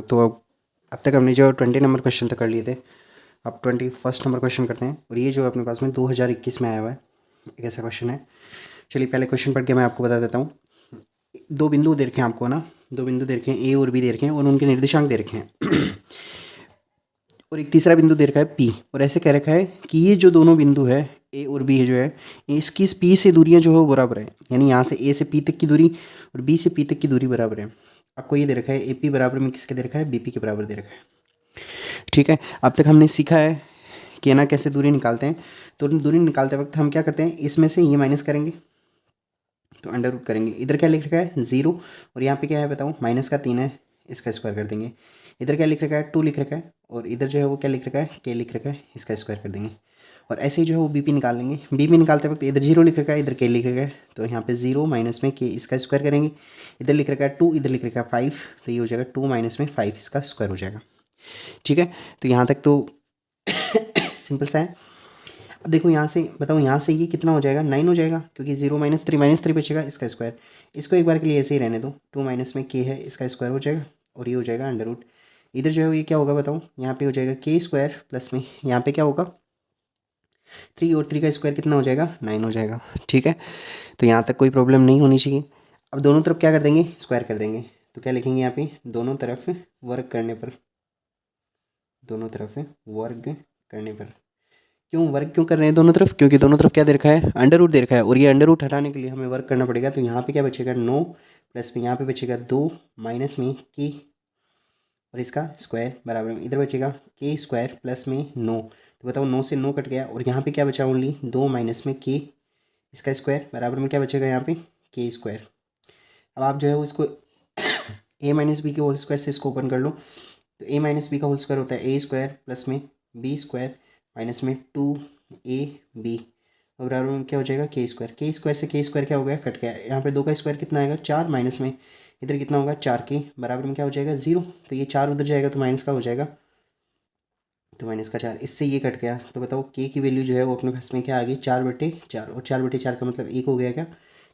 तो अब तक हमने जो 20 नंबर क्वेश्चन तक कर लिए थे, अब 21 नंबर क्वेश्चन करते हैं। और ये जो अपने पास में 2021 में आया हुआ है, एक ऐसा क्वेश्चन है। चलिए पहले क्वेश्चन पढ़ के मैं आपको बता देता हूँ। दो बिंदु दे रखे हैं आपको ना, दो बिंदु दे रखे हैं, ए और बी दे रखे हैं और उनके निर्देशांक दे रखे हैं। और एक तीसरा बिंदु दे रखा है पी, और ऐसे कह रखा है कि ये जो दोनों बिंदु है ए और बी जो है, इसकी पी से दूरियां जो है वो बराबर है। यानी यहाँ से ए से पी तक की दूरी और बी से पी तक की दूरी बराबर है। आपको ये दे रखा है ए पी बराबर में किसके दे रखा है, बी पी के बराबर दे रखा है। ठीक है, अब तक हमने सीखा है कि ना कैसे दूरी निकालते हैं। तो दूरी निकालते वक्त हम क्या करते हैं, इसमें से ये माइनस करेंगे तो अंडर रूट करेंगे। इधर क्या लिख रखा है 0, और यहाँ पे क्या है बताओ, माइनस का 3 है, इसका स्क्वायर कर देंगे। इधर क्या लिख रखा है 2 लिख रखा है, और इधर जो है वो क्या लिख रखा है k लिख रखा है, इसका स्क्वायर कर देंगे। और ऐसे ही जो है वो बीपी निकाल लेंगे। बीपी निकालते वक्त इधर 0 लिख रखा है, इधर k लिख रखा है, तो यहाँ पे 0 माइनस में k इसका स्क्वायर करेंगे। इधर लिख रखा है 2, इधर लिख रखा है 5, तो ये हो जाएगा 2 माइनस में 5 इसका स्क्वायर हो जाएगा। ठीक है, तो यहाँ तक तो सिंपल सा है। अब देखो यहाँ से बताओ, यहाँ से ये कितना हो जाएगा, 9 हो जाएगा, क्योंकि 0 माइनस थ्री बचेगा, इसका स्क्वायर। इसको एक बार के लिए ऐसे ही रहने दो, 2 माइनस में k है, इसका स्क्वायर हो जाएगा, और ये हो जाएगा अंडर रूट। इधर जो है ये क्या होगा बताओ, यहाँ पे हो जाएगा k स्क्वायर प्लस में यहाँ पे क्या होगा 3, और 3 का स्क्वायर कितना हो जाएगा, 9 हो जाएगा। ठीक है, तो यहाँ तक कोई प्रॉब्लम नहीं होनी चाहिए। अब दोनों तरफ क्या कर देंगे, स्क्वायर कर देंगे। तो क्या लिखेंगे यहाँ पे, दोनों तरफ वर्ग करने पर, दोनों तरफ वर्ग करने पर। क्यों वर्ग क्यों कर रहे हैं दोनों तरफ, क्योंकि दोनों तरफ क्या दे रखा है, अंडर रूट दे रखा है, और ये अंडर रूट हटाने के लिए हमें वर्ग करना पड़ेगा। तो यहाँ पे क्या बचेगा 9, प्लस में यहाँ पे बचेगा 2 माइनस में k, और इसका स्क्वायर बराबर में इधर बचेगा k स्क्वायर प्लस में 9। तो बताओ 9 से 9 कट गया, और यहाँ पे क्या बचा ओनली 2 माइनस में k, इसका स्क्वायर बराबर में क्या बचेगा यहाँ पे k स्क्वायर। अब आप जो है वो इसको a माइनस बी के होल स्क्वायर से इसको ओपन कर लो। तो a माइनस बी का होल स्क्वायर होता है a स्क्वायर प्लस में b स्क्वायर माइनस में 2ab, और बराबर में क्या हो जाएगा k स्क्वायर। से k स्क्वायर क्या हो गया, कट गया। यहाँ पे 2 का स्क्वायर कितना आएगा 4, माइनस में इधर कितना होगा 4k, बराबर में क्या हो जाएगा 0। तो ये 4 उधर जाएगा तो माइनस का हो जाएगा, तो माइनस का 4, इससे ये कट गया। तो बताओ k की वैल्यू जो है वो अपने पास में क्या आ गई 4/4, और 4/4 का मतलब 1 हो गया क्या।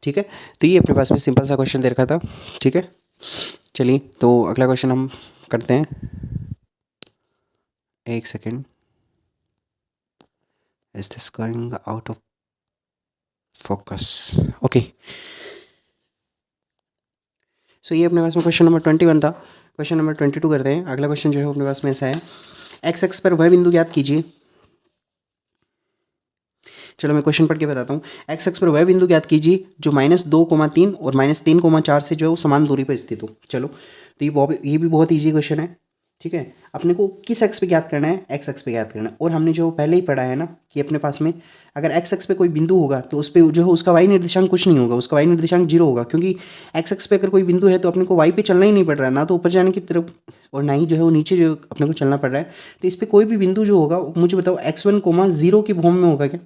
ठीक है, तो ये अपने पास में सिंपल सा क्वेश्चन दे रखा था। ठीक है, चलिए तो अगला क्वेश्चन हम करते हैं। एक second, is this going out of focus, okay. So ये अपने पास में क्वेश्चन नंबर 21 था। क्वेश्चन नंबर 22 करते हैं। अगला क्वेश्चन जो है अपने पास में ऐसा है, एक्स एक्स पर वह बिंदु ज्ञात कीजिए। चलो मैं क्वेश्चन पढ़ के बताता हूँ। एक्स एक्स पर वह बिंदु ज्ञात कीजिए जो -2,3 और -3,4 से जो है वो समान दूरी पर स्थित हो। चलो तो ये भी बहुत ईजी क्वेश्चन है। ठीक है, अपने को किस एक्स पे ज्ञात करना है, एक्स एक्स पे ज्ञात करना है। और हमने जो पहले ही पढ़ा है ना कि अपने पास में अगर एक्स एक्स पे कोई बिंदु होगा तो उस पर जो है उसका वाई निर्देशांक कुछ नहीं होगा, उसका वाई निर्देशांक 0 होगा, क्योंकि एक्स एक्स पे अगर कोई बिंदु है तो अपने को वाई पे चलना ही नहीं पड़ रहा है, ना तो ऊपर जाने की तरफ और ना ही जो है वो नीचे जो अपने को चलना पड़ रहा है। तो इस पर कोई भी बिंदु जो होगा मुझे बताओ x1, 0 की फॉर्म में होगा क्या।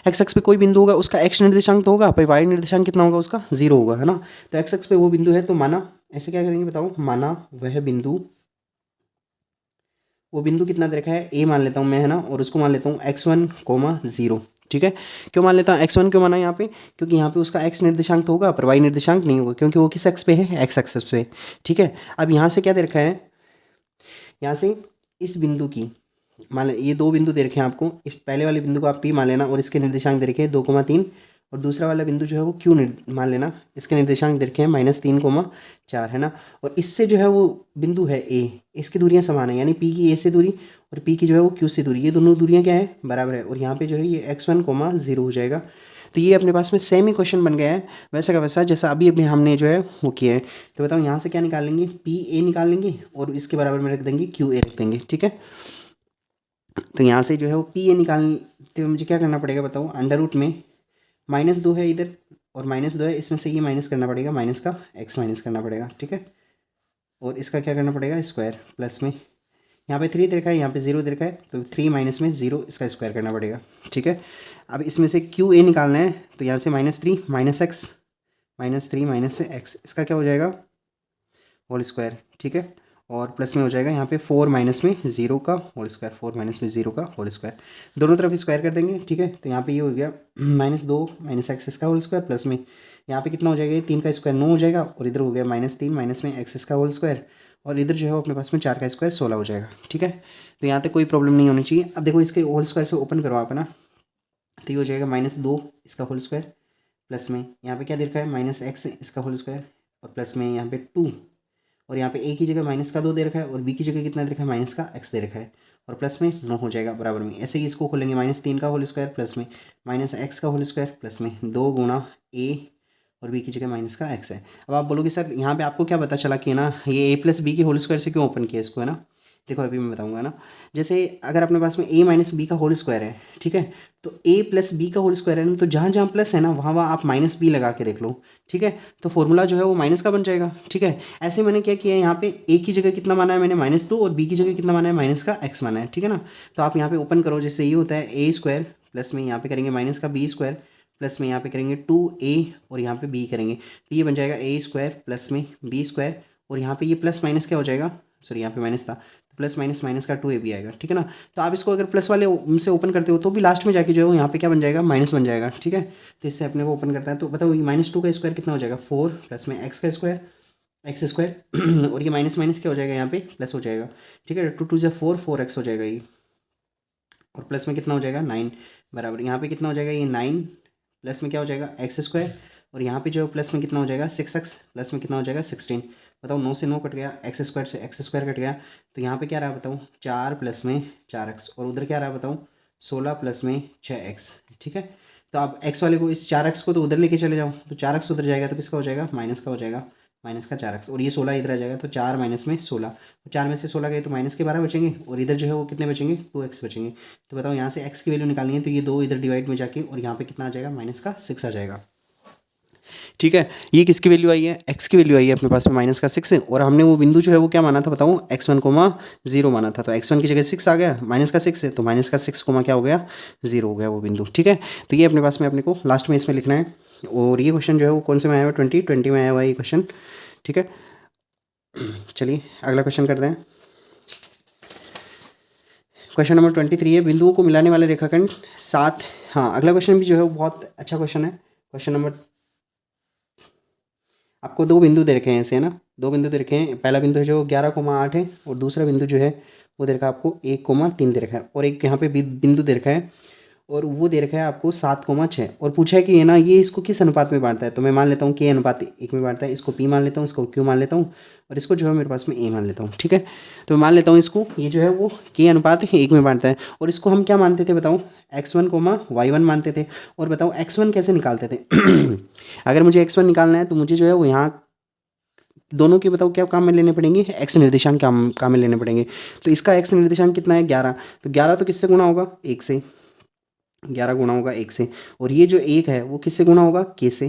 एक्स एक्स पे कोई बिंदु होगा उसका एक्स निर्देशांक तो होगा, पर वाई निर्देशांक कितना होगा उसका 0 होगा, है ना। तो एक्स एक्स पे वो बिंदु है, तो माना ऐसे क्या करेंगे बताओ, माना वह बिंदु, वो बिंदु कितना दे रखा है, ए मान लेता हूँ मैं, है ना, और उसको मान लेता हूँ x1, 0। ठीक है, क्यों मान लेता हूँ x1, क्यों माना यहाँ पे, क्योंकि यहाँ पे उसका x निर्देशांक तो होगा पर y निर्देशांक नहीं होगा, क्योंकि वो किस एक्स पे है, x एक्सिस पे। ठीक है, अब यहाँ से क्या दे रखा है, यहाँ से इस बिंदु की मान ले, ये दो बिंदु दे रखे हैं आपको। इस पहले वाले बिंदु को आप पी मान लेना और इसके निर्देशांक दे रखे हैं 2,3, और दूसरा वाला बिंदु जो है वो क्यू मान लेना, इसके निर्देशांक दे रखे हैं -3,4, है ना। और इससे जो है वो बिंदु है ए, इसकी दूरियां समान है, यानी पी की ए से दूरी और पी की जो है वो क्यू से दूरी, ये दोनों दूरियां क्या है, बराबर है। और यहाँ पे जो है ये x1, 0 हो जाएगा। तो ये अपने पास में सेम ही क्वेश्चन बन गया है, वैसा का वैसा जैसा अभी अभी हमने जो है वो किया है। तो बताओ यहाँ से क्या निकालेंगे, पी ए निकाल लेंगे और इसके बराबर में रख देंगे क्यू ए रख देंगे। ठीक है, तो यहाँ से जो है वो पी ए निकालते हुए मुझे क्या करना पड़ेगा बताओ, अंडर रूट में -2 है इधर और -2 है, इसमें से ये माइनस करना पड़ेगा, माइनस का x माइनस करना पड़ेगा। ठीक है, और इसका क्या करना पड़ेगा, स्क्वायर प्लस में यहाँ पे 3 दे रखा है, यहाँ पे 0 दे रखा है, तो 3 माइनस में 0 इसका स्क्वायर करना पड़ेगा। ठीक है, अब इसमें से क्यू ए निकालना है, तो यहाँ से -3 माइनस एक्स -3 माइनस x, इसका क्या हो जाएगा होल स्क्वायर। ठीक है, और प्लस में हो जाएगा यहाँ पे 4 माइनस में 0 का होल स्क्वायर, 4 माइनस में 0 का होल स्क्वायर, दोनों तरफ स्क्वायर कर देंगे। ठीक है, तो यहाँ पे ये हो गया -2 माइनस एक्स इसका होल स्क्वायर, प्लस में यहाँ पे कितना हो जाएगा, 3 का स्क्वायर 9 हो जाएगा, और इधर हो गया -3 माइनस में एक्स इसका होल स्क्वायर, और इधर जो है वो अपने पास में 4 का स्क्वायर 16 हो जाएगा। ठीक है, तो यहाँ तक कोई प्रॉब्लम नहीं होनी चाहिए। अब देखो इसके होल स्क्वायर से ओपन करो आप, है ना, तो ये हो जाएगा -2 इसका होल स्क्वायर, प्लस में यहाँ पे क्या दे रखा है -x इसका होल स्क्वायर, और प्लस में यहाँ पे 2, और यहाँ पे a की जगह -2 दे रखा है, और b की जगह कितना दे रखा है -x दे रखा है, और प्लस में 9 हो जाएगा बराबर में। ऐसे ही इसको खोलेंगे -3 का होल स्क्वायर प्लस में -x का होल स्क्वायर प्लस में 2 गुणा a, और b की जगह -x है। अब आप बोलोगे सर यहाँ पे आपको क्या पता चला कि ना ये a प्लस बी के होल स्क्वायर से क्यों ओपन किया इसको, है ना। देखो अभी मैं बताऊंगा ना, जैसे अगर अपने पास में a माइनस बी का होल स्क्वायर है, ठीक है, तो a प्लस बी का होल स्क्वायर है ना, तो जहाँ जहाँ प्लस है ना वहाँ वहाँ आप -b लगा के देख लो। ठीक है, तो फॉर्मूला जो है वो माइनस का बन जाएगा। ठीक है, ऐसे मैंने क्या किया है, यहाँ पे a की जगह कितना माना है मैंने -2, और b की जगह कितना माना है -x माना है। ठीक है ना, तो आप यहाँ पे ओपन करो, जैसे ये होता है a स्क्वायर प्लस में यहाँ पे करेंगे -b स्क्वायर प्लस में यहाँ पे करेंगे 2a, और यहाँ पे b करेंगे, तो ये बन जाएगा a स्क्वायर प्लस में b स्क्वायर, और यहाँ पे ये प्लस माइनस क्या हो जाएगा, सॉरी यहाँ पे माइनस था, तो प्लस माइनस माइनस का 2ab आएगा। ठीक है ना, तो आप इसको अगर प्लस वाले से ओपन करते हो तो भी लास्ट में जाके जो है यहाँ पे क्या बन जाएगा, माइनस बन जाएगा। ठीक है, तो इससे अपने को ओपन करता है, तो बताओ ये -2 का स्क्वायर कितना हो जाएगा 4, प्लस में x का स्क्वायर x स्क्वायर और ये माइनस माइनस क्या हो जाएगा यहाँ पे प्लस हो जाएगा। ठीक है, 2 2 से 4 4x हो जाएगा ये, और प्लस में कितना हो जाएगा 9 बराबर, यहाँ पे कितना हो जाएगा ये 9, प्लस में क्या हो जाएगा x स्क्वायर, और यहाँ पे जो प्लस में कितना हो जाएगा 6x, प्लस में कितना हो जाएगा 16। बताओ 9 से 9 कट गया, x स्क्वायर से x स्क्वायर कट गया, तो यहाँ पे क्या रहा बताऊँ 4 प्लस में 4x, और उधर क्या रहा बताऊँ 16 प्लस में 6x। ठीक है, तो आप x वाले को, इस 4x को तो उधर लेके चले जाओ, तो 4x उधर जाएगा तो किसका हो जाएगा, माइनस का हो जाएगा, माइनस का 4x, और ये 16 इधर आ जाएगा, तो 4 माइनस में 16, तो 4 में से 16 गए तो माइनस के 12 बचेंगे, और इधर जो है वो कितने बचेंगे 2x बचेंगे। तो बताओ यहाँ से x की वैल्यू निकालनी है, तो ये 2 इधर डिवाइड में जाके, और यहाँ पे कितना आ जाएगा -6 आ जाएगा। ठीक है, ये किसकी वैल्यू आई है, x की वैल्यू आई है अपने पास में -6 है, और हमने वो बिंदु जो है वो क्या माना था बताऊँ x1, 0 माना था, तो x1 की जगह 6 आ गया, -6 है, तो -6 क्या हो गया 0 हो गया वो बिंदु। ठीक है, तो ये अपने पास में अपने को लास्ट में इसमें लिखना है, और ये क्वेश्चन जो है वो कौन से में आया हुआ 2020 में आया हुआ है ये क्वेश्चन। ठीक है, चलिए अगला क्वेश्चन करते हैं। क्वेश्चन नंबर 23 है, बिंदुओं को मिलाने वाले रेखाखंड 7। हाँ, अगला क्वेश्चन भी जो है वो बहुत अच्छा क्वेश्चन है। क्वेश्चन नंबर, आपको 2 बिंदु दे रखे हैं ऐसे, है ना, 2 बिंदु दे रखे हैं। पहला बिंदु जो 11,8 है, और दूसरा बिंदु जो है वो दे रखा है आपको 1,3 दे रखा है, और एक यहाँ पे बिंदु दे रखा है, और वो दे रखा है आपको 7,6, और पूछा है कि ये ना ये इसको किस अनुपात में बांटता है, तो मैं मान लेता हूँ कि अनुपात 1 में बांटता है, इसको p मान लेता हूँ, इसको q मान लेता हूँ, और इसको जो है मेरे पास में a मान लेता हूँ। ठीक है, तो मैं मान लेता हूँ इसको, ये जो है वो k अनुपात 1 में बांटता है, और इसको हम क्या मानते थे बताऊँ x1, y1 मानते थे। और बताओ x1 कैसे निकालते थे अगर मुझे x1 निकालना है तो मुझे जो है वो यहाँ दोनों के बताओ क्या काम में लेने पड़ेंगे, x निर्देशांक काम में लेने पड़ेंगे। तो इसका x निर्देशांक कितना है 11, तो 11 तो किससे गुणा होगा 1 से, 11 गुणा होगा 1 से, और ये जो 1 है वो किससे गुणा होगा k से,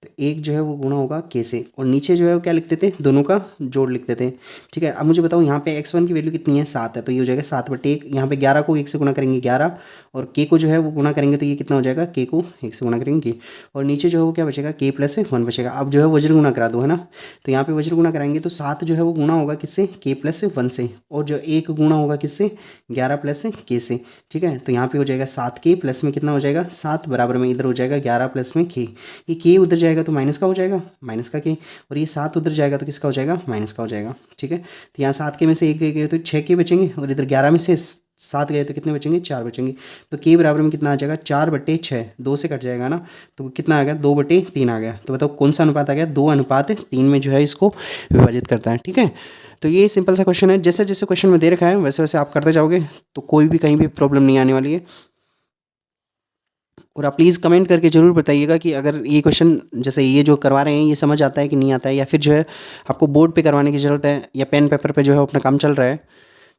तो 1 जो है वो गुणा होगा k से, और नीचे जो है वो क्या लिखते थे दोनों का जोड़ लिखते थे। ठीक है, अब मुझे बताओ यहाँ पे x1 की वैल्यू कितनी है 7 है, तो ये हो जाएगा 7/1। यहाँ पे 11 को 1 से गुणा करेंगे 11, और k को जो है वो गुणा करेंगे तो ये कितना हो जाएगा, k को 1 से गुणा करेंगे, और नीचे जो है वो क्या बचेगा k + 1 बचेगा। अब जो है वज्र गुणा करा दो, है ना, तो यहाँ पे वज्र गुणा कराएंगे तो 7 जो है वो गुणा होगा किससे, k + 1 से, और जो 1 गुणा होगा किससे 11 + k से। ठीक है, तो यहाँ पे हो जाएगा 7k, प्लस में कितना हो जाएगा 7 बराबर में इधर हो जाएगा 11 प्लस में k, ये k उधर जाएगा तो माइनस का हो जाएगा, माइनस का k, और ये 7 उधर जाएगा तो किसका हो जाएगा, माइनस का हो जाएगा। ठीक है, तो यहाँ 7k में से 1 गए तो 6k बचेंगे, और इधर 11 में से 7 गए तो कितने बचेंगे 4 बचेंगे, तो k बराबर में कितना आ जाएगा 4/6, 2 से कट जाएगा ना, तो कितना आ गया 2/3 आ गया। तो बताओ कौन सा अनुपात आ गया, 2:3 में जो है इसको विभाजित करता है। ठीक है, तो ये सिंपल सा क्वेश्चन है, जैसे जैसे क्वेश्चन में दे रखा है वैसे वैसे आप करते जाओगे तो कोई भी कहीं भी प्रॉब्लम नहीं आने वाली है। और आप प्लीज़ कमेंट करके ज़रूर बताइएगा कि अगर ये क्वेश्चन जैसे ये जो करवा रहे हैं ये समझ आता है कि नहीं आता है, या फिर जो है आपको बोर्ड पे करवाने की ज़रूरत है, या पेन पेपर पे जो है अपना काम चल रहा है।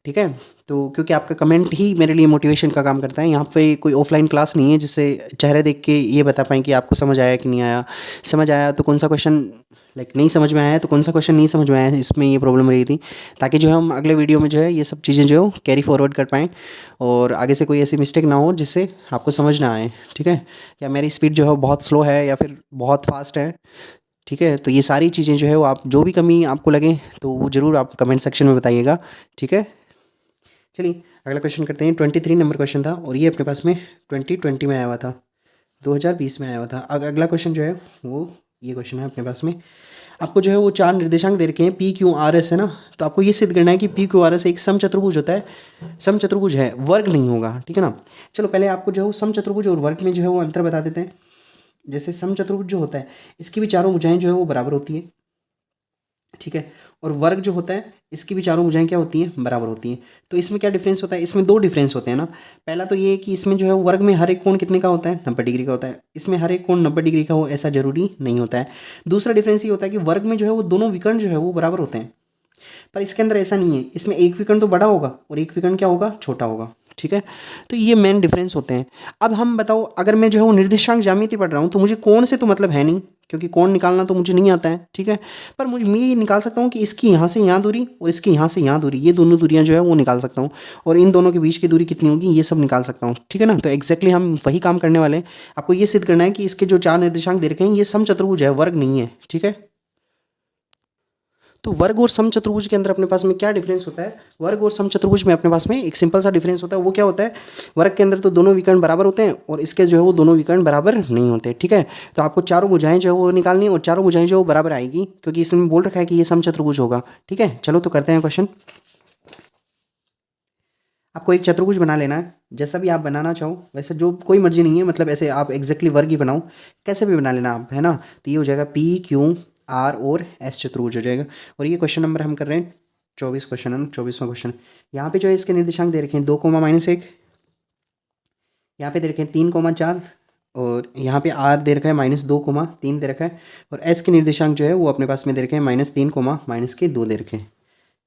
ठीक है, तो क्योंकि आपका कमेंट ही मेरे लिए मोटिवेशन का काम करता है। यहाँ पे कोई ऑफलाइन क्लास नहीं है जिससे चेहरे देख के ये बता पाएँ कि आपको समझ आया कि नहीं आया, समझ आया तो कौन सा क्वेश्चन नहीं समझ में आया तो कौन सा क्वेश्चन नहीं समझ में आया, इसमें ये प्रॉब्लम रही थी, ताकि जो है हम अगले वीडियो में जो है ये सब चीज़ें जो है कैरी फॉरवर्ड कर पाएँ, और आगे से कोई ऐसी मिस्टेक ना हो जिससे आपको समझ ना आए। ठीक है, या मेरी स्पीड जो है बहुत स्लो है या फिर बहुत फास्ट है। ठीक है, तो ये सारी चीज़ें जो है वो आप जो भी कमी आपको लगे तो वो ज़रूर आप कमेंट सेक्शन में बताइएगा। ठीक है, चलिए अगला क्वेश्चन करते हैं। 23 नंबर क्वेश्चन था, और ये अपने पास में 2020 में आया हुआ था, 2020 में आया हुआ था। अगला क्वेश्चन जो है वो ये क्वेश्चन है अपने पास में, आपको जो है वो 4 निर्देशांक दे रखे हैं पी क्यू आर एस है ना, तो आपको ये सिद्ध करना है कि पी क्यू आर एस एक समचतुर्भुज होता है, समचतुर्भुज है, वर्ग नहीं होगा, ठीक है ना। चलो पहले आपको जो है वो समचतुर्भुज और वर्ग में जो है वो अंतर बता देते हैं। जैसे समचतुर्भुज जो होता है इसकी भी चारों भुजाएं जो है वो बराबर होती है, ठीक है, और वर्ग जो होता है इसकी भी चारों भुजाएं क्या होती हैं, बराबर होती हैं। तो इसमें क्या डिफरेंस होता है, इसमें दो डिफरेंस होते हैं ना। पहला तो ये है कि इसमें जो है वर्ग में हर एक कोण कितने का होता है, 90 डिग्री का होता है, इसमें हर एक कोण 90 डिग्री का हो ऐसा जरूरी नहीं होता है। दूसरा डिफरेंस ये होता है कि वर्ग में जो है वो दोनों विकर्ण जो है वो बराबर होते हैं, पर इसके अंदर ऐसा नहीं है, इसमें एक विकर्ण तो बड़ा होगा और एक विकर्ण क्या होगा, छोटा होगा, ठीक है। तो ये मेन डिफरेंस होते हैं। अब हम बताओ, अगर मैं जो है वो निर्देशांक ज्यामिति पढ़ रहा हूँ तो मुझे कोण से तो मतलब है नहीं, क्योंकि कोण निकालना तो मुझे नहीं आता है, ठीक है। पर मैं ये निकाल सकता हूँ कि इसकी यहाँ से यहाँ दूरी और इसकी यहाँ से यहाँ दूरी, ये दोनों दूरियाँ जो है वो निकाल सकता हूँ, और इन दोनों के बीच की दूरी कितनी होगी ये सब निकाल सकता हूँ, ठीक है ना। तो एक्जैक्टली हम वही काम करने वाले हैं। आपको ये सिद्ध करना है कि इसके जो 4 निर्देशांक दे रखे हैं ये समचतुर्भुज है, वर्ग नहीं है, ठीक है। तो वर्ग और समचतुर्भुज के अंदर अपने पास में क्या डिफरेंस होता है, वर्ग और समचतुर्भुज में अपने पास में एक सिंपल सा डिफरेंस होता है। वो क्या होता है, वर्ग के अंदर तो दोनों विकर्ण बराबर होते हैं और इसके जो है वो दोनों विकर्ण बराबर नहीं होते, ठीक है। तो आपको चारों भुजाएं जो है वो निकालनी है और चारों भुजाएं जो है वो बराबर आएगी, क्योंकि इसमें बोल रखा है कि ये समचतुर्भुज होगा, ठीक है। चलो तो करते हैं क्वेश्चन। आपको एक चतुर्भुज बना लेना है, जैसा भी आप बनाना चाहो, वैसे जो कोई मर्जी नहीं है, मतलब ऐसे आप एग्जैक्टली वर्ग ही बनाओ, कैसे भी बना लेना आप, है ना। तो ये हो जाएगा पी क्यू आर और एस चतुर्भुज हो जाएगा। और ये क्वेश्चन नंबर हम कर रहे हैं 24 क्वेश्चन है ना, 24वां क्वेश्चन। यहाँ पे जो है इसके निर्देशांक दे रखे हैं 2, -1, यहाँ पे दे रखे हैं 3, 4, और यहाँ पे आर दे रखा है -2, 3 दे रखा है, और एस के निर्देशांक जो है वो अपने पास में दे रखे हैं -3, -2 दे रखे हैं,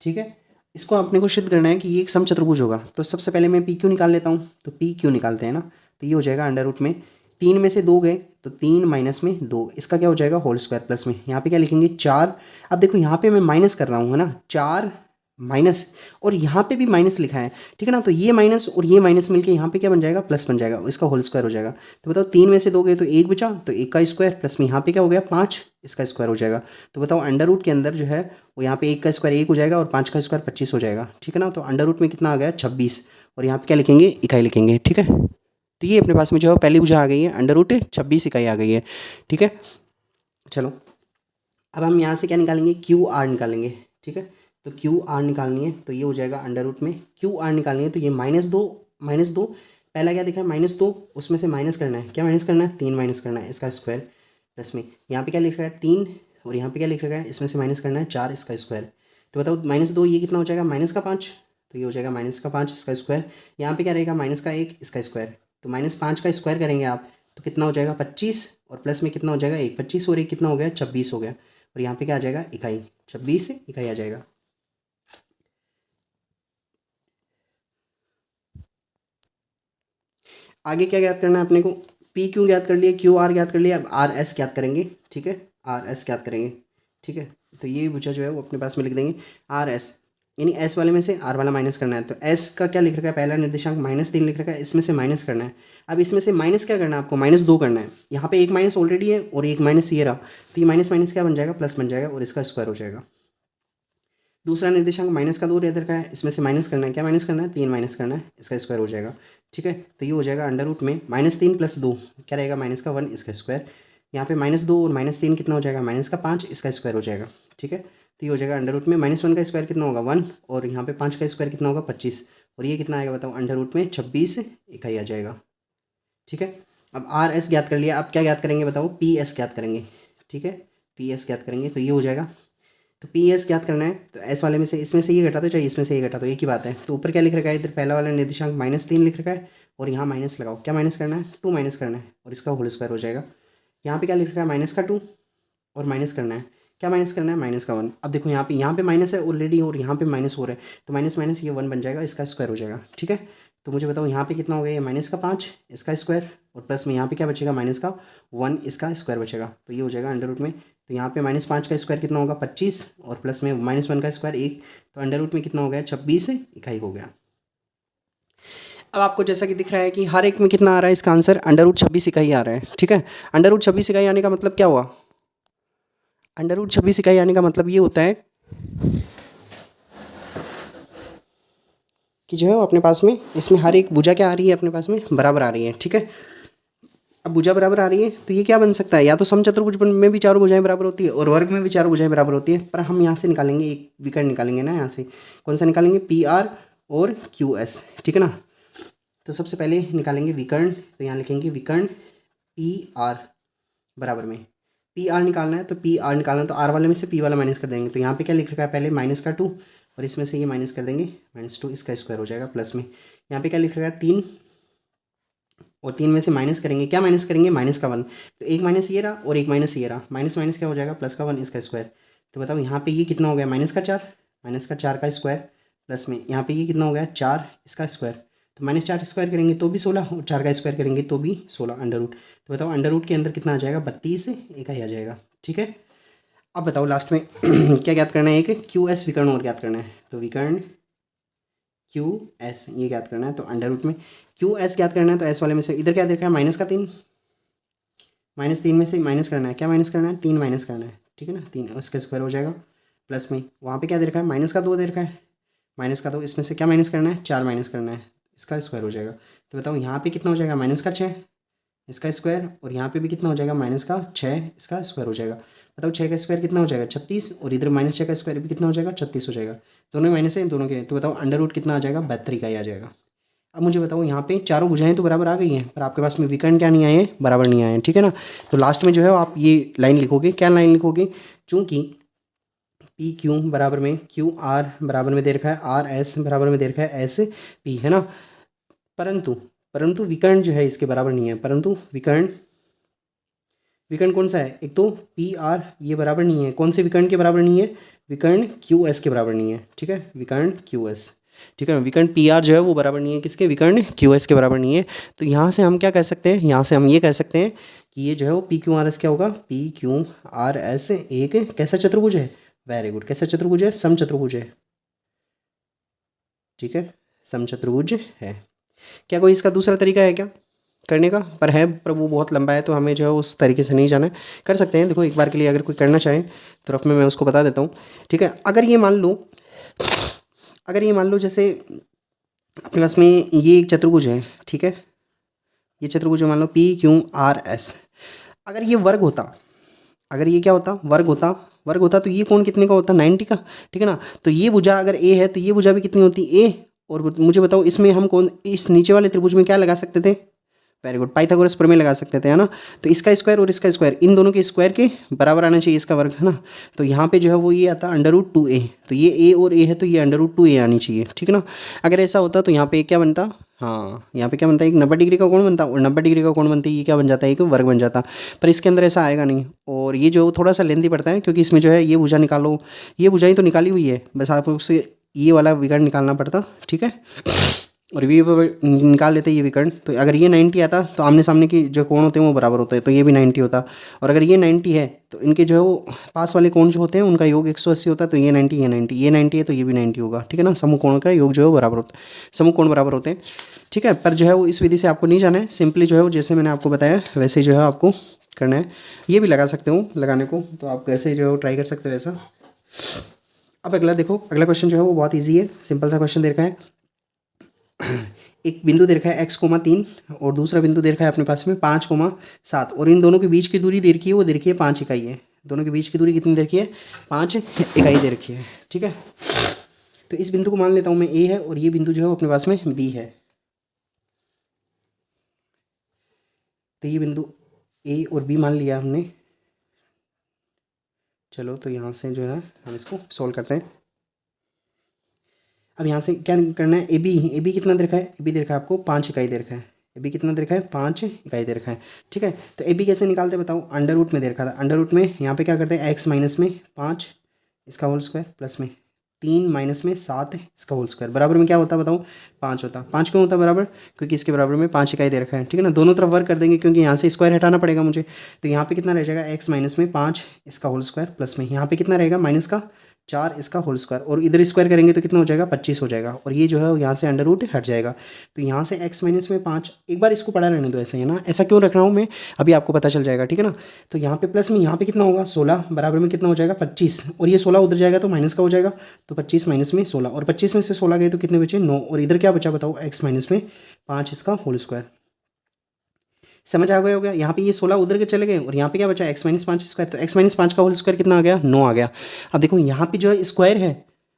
ठीक है। इसको अपने को सिद्ध करना है कि ये एक समचतुर्भुज होगा। तो सबसे पहले मैं पी क्यू निकाल लेता हूँ, तो पी क्यू निकालते हैं ना, तो ये हो जाएगा अंडर रूट में 3 में से 2 गए तो 3 माइनस में 2, इसका क्या हो जाएगा होल स्क्वायर, प्लस में यहाँ पे क्या लिखेंगे 4। अब देखो यहाँ पे मैं माइनस कर रहा हूँ, है ना, 4 माइनस, और यहाँ पे भी माइनस लिखा है, ठीक है ना। तो ये माइनस और ये माइनस मिलके यहाँ पे क्या बन जाएगा, प्लस बन जाएगा, इसका होल स्क्वायर हो जाएगा। तो बताओ 3 में से 2 गए तो 1 बचा, तो 1 का स्क्वायर, प्लस में यहाँ पे क्या हो गया 5, इसका स्क्वायर हो जाएगा। तो बताओ अंडर रूट के अंदर जो है वो यहाँ पे 1 का स्क्वायर 1 हो जाएगा और 5 का स्क्वायर 25 हो जाएगा, ठीक है ना। तो अंडर रूट में कितना आ गया 26, और यहाँ पे क्या लिखेंगे, इकाई लिखेंगे, ठीक है। तो ये अपने पास में जो है पहली भुजा आ गई है, अंडर रूट 26 इकाई आ गई है, ठीक है। चलो अब हम यहाँ से क्या निकालेंगे, क्यू आर निकालेंगे, ठीक है। तो क्यू आर निकालनी है, तो ये हो जाएगा अंडर रूट में क्यू आर निकालनी है, तो ये -2, पहला क्या दिखा है -2, उसमें से माइनस करना है, क्या माइनस करना है 3 माइनस करना है, इसका स्क्वायर, प्लस में यहाँ पे क्या लिख रहा है 3, और यहाँ पे क्या लिख रहा है, इसमें से माइनस करना है 4, इसका स्क्वायर। तो बताओ -2 ये कितना हो जाएगा -5, तो ये हो जाएगा -5 इसका स्क्वायर। यहाँ पे क्या रहेगा -1 इसका स्क्वायर, तो -5 का स्क्वायर करेंगे आप तो कितना हो जाएगा 25, और प्लस में कितना हो जाएगा 1, 25 और 1 कितना हो गया 26 हो गया, और यहाँ पे क्या आ जाएगा इकाई, 26 इकाई आ जाएगा। आगे क्या ज्ञात करना है अपने को, पी क्यू ज्ञात कर लिया, क्यू आर ज्ञात कर लिया, अब आर एस ज्ञात करेंगे, ठीक है, आर एस ज्ञात करेंगे, ठीक है। तो ये भुजा जो है वो अपने पास में लिख देंगे आर एस, यानी एस वाले में से आर वाला माइनस करना है। तो एस का क्या लिख रखा है, पहला निर्देशांक -3 लिख रखा है, इसमें से माइनस करना है। अब इसमें से माइनस क्या करना है आपको, -2 करना है। यहाँ पे एक माइनस ऑलरेडी है और एक माइनस ये रहा, तो ये माइनस माइनस क्या बन जाएगा, प्लस बन जाएगा, और इसका स्क्वायर हो जाएगा। दूसरा निर्देशांक -2 दे रखा है, इसमें से माइनस करना है, क्या माइनस करना है 3 माइनस करना है, इसका स्क्वायर हो जाएगा, ठीक है। तो ये हो जाएगा अंडर रूट में -3 + 2 क्या रहेगा -1 इसका स्क्वायर। यहाँ पे -2 और -3 कितना हो जाएगा -5 इसका स्क्वायर हो जाएगा, ठीक है। तो ये हो जाएगा अंडर रूट में -1 का स्क्वायर कितना होगा 1, और यहाँ पे 5 का स्क्वायर कितना होगा 25, और ये कितना आएगा बताओ अंडर रूट में 26 इकाई आ जाएगा, ठीक है। अब आर एस ज्ञात कर लिया, अब क्या ज्ञात करेंगे बताओ, पी एस ज्ञात करेंगे, ठीक है, पी एस ज्ञात करेंगे। तो ये हो जाएगा, तो पी एस ज्ञात करना है, तो एस वाले में से इसमें से ये घटा दो चाहे इसमें से ये घटा दो, एक ही बात है। तो ऊपर क्या लिख रखा है, इधर पहला वाला निर्देशांक -3 लिख रखा है, और यहाँ माइनस लगाओ, क्या माइनस करना है 2 माइनस करना है, और इसका होल स्क्वायर हो जाएगा। यहाँ पे क्या लिख रखा है -2 और माइनस करना है, क्या माइनस करना है -1। अब देखो यहाँ पे माइनस है ऑलरेडी और यहाँ पे माइनस हो रहा है, तो माइनस माइनस ये 1 बन जाएगा, इसका स्क्वायर हो जाएगा, ठीक है। तो मुझे बताओ यहाँ पे कितना हो गया, ये -5 इसका स्क्वायर, और प्लस में यहाँ पे क्या बचेगा -1 इसका स्क्वायर बचेगा। तो ये हो जाएगा अंडर रूट में, तो यहाँ पे -5 का स्क्वायर कितना होगा 25, और प्लस में -1 का स्क्वायर 1, तो अंडर रूट में कितना हो गया 26 इकाई हो गया। अब आपको जैसा कि दिख रहा है कि हर एक में कितना आ रहा है, इसका आंसर अंडर रूट 26 इकाई आ रहा है, ठीक है। अंडर रूट 26 इकाई आने का मतलब क्या हुआ, अंडर रूट 26 इकाई आने का मतलब ये होता है कि जो है वो अपने पास में इसमें हर एक भुजा क्या आ रही है अपने पास में बराबर आ रही है, ठीक है। अब भुजा बराबर आ रही है तो ये क्या बन सकता है, या तो समचतुर्भुज में भी चारों भुजाएं बराबर होती है और वर्ग में भी चारों भुजाएं बराबर होती है, पर हम यहाँ से निकालेंगे एक विकर्ण निकालेंगे ना, यहाँ से कौन सा निकालेंगे, पी आर और क्यू एस, ठीक है ना। तो सबसे पहले निकालेंगे विकर्ण, तो यहाँ लिखेंगे विकर्ण पी आर बराबर में, पी आर निकालना है तो पी आर निकालना है तो आर वाले में से पी वाला माइनस कर देंगे, तो यहाँ पे क्या लिख रखा है पहले -2 और इसमें से ये माइनस कर देंगे -2, इसका स्क्वायर हो जाएगा प्लस में यहाँ पे क्या लिख रखा है 3 और 3 में से माइनस करेंगे, क्या माइनस करेंगे -1, तो एक माइनस ये रहा और एक माइनस ये रहा, माइनस माइनस क्या हो जाएगा +1 इसका स्क्वायर। तो बताओ यहाँ पे ये कितना हो गया -4 का स्क्वायर प्लस में यहाँ पे ये कितना हो गया 4 इसका स्क्वायर, तो -4 स्क्वायर करेंगे तो भी 16 और 4 का स्क्वायर करेंगे तो भी 16 अंडर रूट, तो बताओ अंडर रूट के अंदर कितना आ जाएगा 32 इकाई आ जाएगा, ठीक है। अब बताओ लास्ट में क्या ज्ञात करना है, एक क्यू एस विकर्ण और ज्ञात करना है, तो विकर्ण क्यू एस ये ज्ञात करना है, तो अंडर रूट में क्यू एस ज्ञात करना है तो एस वाले में से इधर क्या देखा है -3, -3 में से माइनस करना है, क्या माइनस करना है 3 माइनस करना है, ठीक है ना, 3 उसका स्क्वायर हो जाएगा प्लस में वहाँ पे क्या दे रखा है -2 दे रखा है, -2 इसमें से क्या माइनस करना है 4 माइनस करना है, इसका स्क्वायर हो जाएगा। तो बताओ यहाँ पे कितना हो जाएगा -6 इसका स्क्वायर और यहाँ पे भी कितना हो जाएगा -6 इसका स्क्वायर हो जाएगा। बताओ 6 का स्क्वायर कितना हो जाएगा 36 और इधर -6 का स्क्वायर भी कितना हो जाएगा 36 हो जाएगा, दोनों माइनस है दोनों के, तो बताओ अंडर रूट कितना आ जाएगा 72 इकाई आ जाएगा। अब मुझे बताओ यहाँ पे चारों भुजाएं तो बराबर आ गई हैं पर आपके पास में विकर्ण क्या नहीं आए हैं, बराबर नहीं आए हैं, ठीक है ना। तो लास्ट में जो है आप ये लाइन लिखोगे, क्या लाइन लिखोगे, चूँकि पी क्यू बराबर में क्यू आर बराबर में दे रखा है आर एस बराबर में दे रखा है एस पी, है ना, परंतु विकर्ण जो है इसके बराबर नहीं है, परंतु विकर्ण कौन सा है, एक तो पी आर ये बराबर नहीं है, कौन से विकर्ण के बराबर नहीं है, विकर्ण क्यू एस के बराबर नहीं है, ठीक है, विकर्ण क्यू एस, ठीक है, विकर्ण पी आर जो है वो बराबर नहीं है किसके, विकर्ण क्यू एस के बराबर नहीं है। तो यहाँ से हम क्या कह सकते हैं, यहाँ से हम ये कह सकते हैं कि ये जो है वो पी क्यू आर एस क्या होगा, पी क्यू आर एस एक कैसा चतुर्भुज है, वेरी गुड, कैसा चतुर्भुज है, समचतुर्भुज है, ठीक है, समचतुर्भुज है। क्या कोई इसका दूसरा तरीका है क्या करने का, पर है पर वो बहुत लंबा है तो हमें जो है उस तरीके से नहीं जाना है, कर सकते हैं, देखो एक बार के लिए अगर कोई करना चाहे तो रफ में मैं उसको बता देता हूँ, ठीक है। अगर ये मान लो जैसे अपने पास में ये एक चतुर्भुज है, ठीक है, ये चतुर्भुज मान लो पी क्यू आर एस, अगर ये वर्ग होता, अगर ये क्या होता वर्ग होता तो ये कोण कितने का होता 90 का, ठीक है ना। तो ये भुजा अगर ए है तो ये भुजा भी कितनी होती ए, और मुझे बताओ इसमें हम कौन इस नीचे वाले त्रिभुज में क्या लगा सकते थे, वेरी गुड, पाइथागोरस प्रमेय लगा सकते थे, है ना। तो इसका स्क्वायर और इसका स्क्वायर इन दोनों के स्क्वायर के बराबर आना चाहिए इसका वर्ग, है ना। तो यहाँ पे जो है वो ये आता √2a, तो ये a और a है तो ये √2a आनी चाहिए, ठीक है ना। अगर ऐसा होता तो यहाँ पे क्या बनता, हाँ यहाँ पे क्या बनता है, एक 90 डिग्री का कोण बनता और 90 डिग्री का कोण बनते ये क्या बन जाता है, एक वर्ग बन जाता, पर इसके अंदर ऐसा आएगा नहीं। और ये जो थोड़ा सा लेंथी पड़ता है क्योंकि इसमें जो है ये भुजा निकालो, ये भुजाएं तो निकाली हुई है, बस आपको उससे ये वाला विकर्ण निकालना पड़ता, ठीक है, और ये निकाल लेते ये विकर्ण। तो अगर ये 90 आता तो आमने सामने की जो कोण होते हैं वो बराबर होते हैं, तो ये भी 90 होता, और अगर ये 90 है तो इनके जो है वो पास वाले कोण जो होते हैं उनका योग 180 होता है, तो ये 90 ये 90 ये 90 है तो ये भी 90 होगा, ठीक है ना। समूह कोण का योग जो है बराबर होता है, समूह कोण बराबर होते हैं, ठीक है। पर जो है वो इस विधि से आपको नहीं जाना है, सिंपली जो है वो जैसे मैंने आपको बताया वैसे जो है आपको करना है। ये भी लगा सकते हो लगाने को, तो आप घर से जो है वो ट्राई कर सकते हो ऐसा। अब अगला देखो, अगला क्वेश्चन जो है वो बहुत ईजी है, सिंपल सा क्वेश्चन दे रखा है, एक बिंदु दे रखा है x,3 और दूसरा बिंदु दे रखा है अपने पास में 5,7 और इन दोनों के बीच की दूरी दे रखी है वो दे रखी है 5 इकाई है, दोनों के बीच की दूरी कितनी दे रखी है 5 इकाई दे रखी है, ठीक है। तो इस बिंदु को मान लेता हूँ मैं a है और ये बिंदु जो है अपने पास में b है, तो ये बिंदु a और b मान लिया हमने। चलो तो यहाँ से जो है हम इसको सोल्व करते हैं। अब यहाँ से क्या करना है, ए बी कितना दे रखा है, ए बी दे रखा है आपको 5 इकाई दे रखा है, ए बी कितना दे रखा है 5 इकाई दे रखा है, ठीक है। तो ए बी कैसे निकालते हैं बताओ, अंडर रूट में दे रखा था, अंडर रूट में यहाँ पे क्या करते हैं x माइनस में 5 इसका होल स्क्वायर प्लस में 3 माइनस में 7 इसका होल स्क्वायर बराबर में क्या होता है बताओ 5 होता। 5 क्यों होता है बराबर, क्योंकि इसके बराबर में 5 इकाई दे रखा है, ठीक है ना। दोनों तरफ वर्क कर देंगे क्योंकि यहाँ से स्क्वायर हटाना पड़ेगा मुझे, तो यहाँ पे कितना रह जाएगा x माइनस में 5 इसका होल स्क्वायर प्लस में यहाँ पे कितना रहेगा माइनस का 4 इसका होल स्क्वायर, और इधर स्क्वायर करेंगे तो कितना हो जाएगा 25 हो जाएगा, और ये जो है यहाँ से अंडर रूट हट जाएगा। तो यहाँ से x माइनस में 5, एक बार इसको पढ़ा रहने दो ऐसे, है ना, ऐसा क्यों रख रहा हूँ मैं अभी आपको पता चल जाएगा, ठीक है ना। तो यहाँ पे प्लस में यहाँ पे कितना होगा 16 बराबर में कितना हो जाएगा 25, और ये 16 उधर जाएगा तो माइनस का हो जाएगा, तो 25 माइनस में 16, और 25 में से 16 गए तो कितने बचे 9, और इधर क्या बचा बताओ x माइनस में 5 इसका होल स्क्वायर। समझ आ गया हो गया। यहाँ पे ये 16 उधर के चले गए और यहाँ पे क्या बचा, x-5 स्क्वायर। तो x-5 का होल स्क्वायर कितना आ गया, 9 आ गया। अब देखो यहाँ पे जो है स्क्वायर है,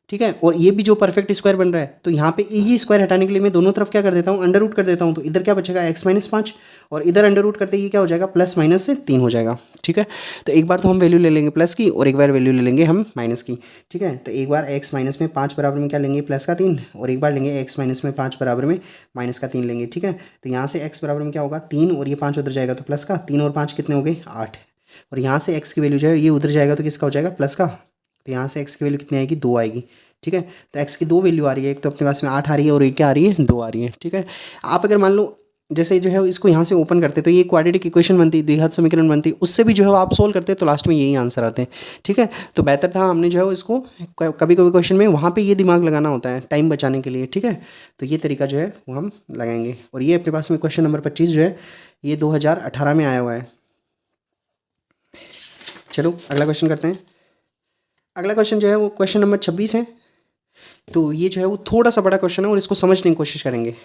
ठीक है, और ये भी जो परफेक्ट स्क्वायर बन रहा है, तो यहाँ पे ये स्क्वायर हटाने के लिए मैं दोनों तरफ क्या कर देता हूँ, अंडर रूट कर देता हूँ। तो इधर क्या बचेगा, x-5, और इधर अंडर रूट करते ही क्या हो जाएगा, +-3 हो जाएगा। ठीक है, तो एक बार तो हम वैल्यू ले लेंगे प्लस की और एक बार वैल्यू ले लेंगे हम माइनस की। ठीक है, तो एक बार x-5 बराबर में क्या लेंगे, +3, और एक बार लेंगे x-5 बराबर में -3 लेंगे। ठीक है, तो यहाँ से x बराबर में क्या होगा, 3, और ये 5 उधर जाएगा तो प्लस का 3 और 5 कितने हो गए, 8, और यहाँ से x की वैल्यू जो है ये उधर जाएगा तो किसका हो जाएगा, प्लस का। तो यहाँ से x की वैल्यू कितनी आएगी, 2 आएगी। ठीक है, तो x की 2 वैल्यू आ रही है, एक तो अपने पास में 8 आ रही है और एक क्या आ रही है, 2 आ रही है। ठीक है, आप अगर मान लो जैसे जो है इसको यहाँ से ओपन करते तो ये क्वाड्रेटिक इक्वेशन बनती, द्विघात समीकरण बनती, उससे भी जो है आप सोल्व करते तो लास्ट में यही आंसर आते हैं। ठीक है, तो बेहतर था हमने जो है इसको कभी कभी क्वेश्चन में वहाँ पे ये दिमाग लगाना होता है टाइम बचाने के लिए। ठीक है, तो ये तरीका जो है वो हम लगाएंगे। और ये अपने पास में क्वेश्चन नंबर 25 जो है ये 2018 में आया हुआ है। चलो अगला क्वेश्चन करते हैं। अगला क्वेश्चन जो है वो क्वेश्चन नंबर 26 है। तो ये जो है वो थोड़ा सा बड़ा क्वेश्चन है और इसको समझने की कोशिश करेंगे।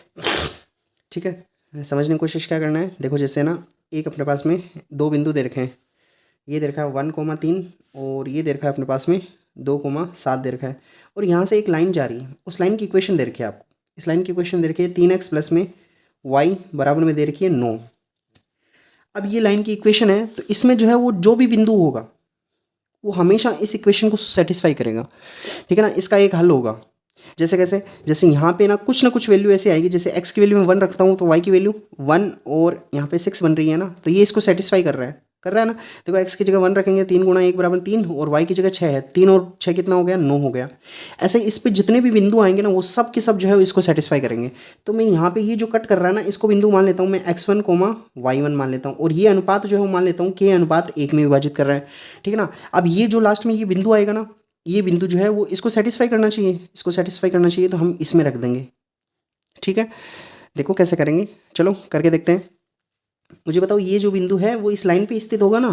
ठीक है, समझने की कोशिश क्या करना है, देखो जैसे ना एक अपने पास में 2 बिंदु दे रखे हैं, ये दे रखा है 1,3 और ये दे रखा है अपने पास में 2,7 दे रखा है, और यहाँ से एक लाइन जा रही है, उस लाइन की इक्वेशन दे रखी है आपको। इस लाइन की इक्वेशन दे रखी है 3x प्लस में y बराबर में दे रखी है 9। अब ये लाइन की इक्वेशन है, तो इसमें जो है वो जो भी बिंदु होगा वो हमेशा इस इक्वेशन को सेटिस्फाई करेगा। ठीक है ना, इसका एक हल होगा। जैसे कैसे, जैसे यहाँ पे ना कुछ वैल्यू ऐसे आएगी, जैसे x की वैल्यू में 1 रखता हूँ तो y की वैल्यू 1 और यहाँ पे 6 बन रही है ना, तो ये इसको सेटिस्फाई कर रहा है ना। देखो x की जगह 1 रखेंगे, 3 गुणा 1 बराबर 3, और y की जगह 6 है, 3 और 6 कितना हो गया, 9 हो गया। ऐसे इस पे जितने भी बिंदु आएंगे ना वो सब के सब जो है इसको सेटिस्फाई करेंगे। तो मैं यहाँ पे ये जो कट कर रहा है ना इसको बिंदु मान लेता हूँ मैं x1, y1 मान लेता हूँ, और ये अनुपात जो है वो मान लेता हूँ k/1 में विभाजित कर रहा है। ठीक है ना, अब ये जो लास्ट में ये बिंदु आएगा ना, ये बिंदु जो है वो इसको सेटिस्फाई करना चाहिए, इसको सेटिस्फाई करना चाहिए, तो हम इसमें रख देंगे। ठीक है, देखो कैसे करेंगे, चलो करके देखते हैं। मुझे बताओ ये जो बिंदु है वो इस लाइन पे स्थित होगा ना,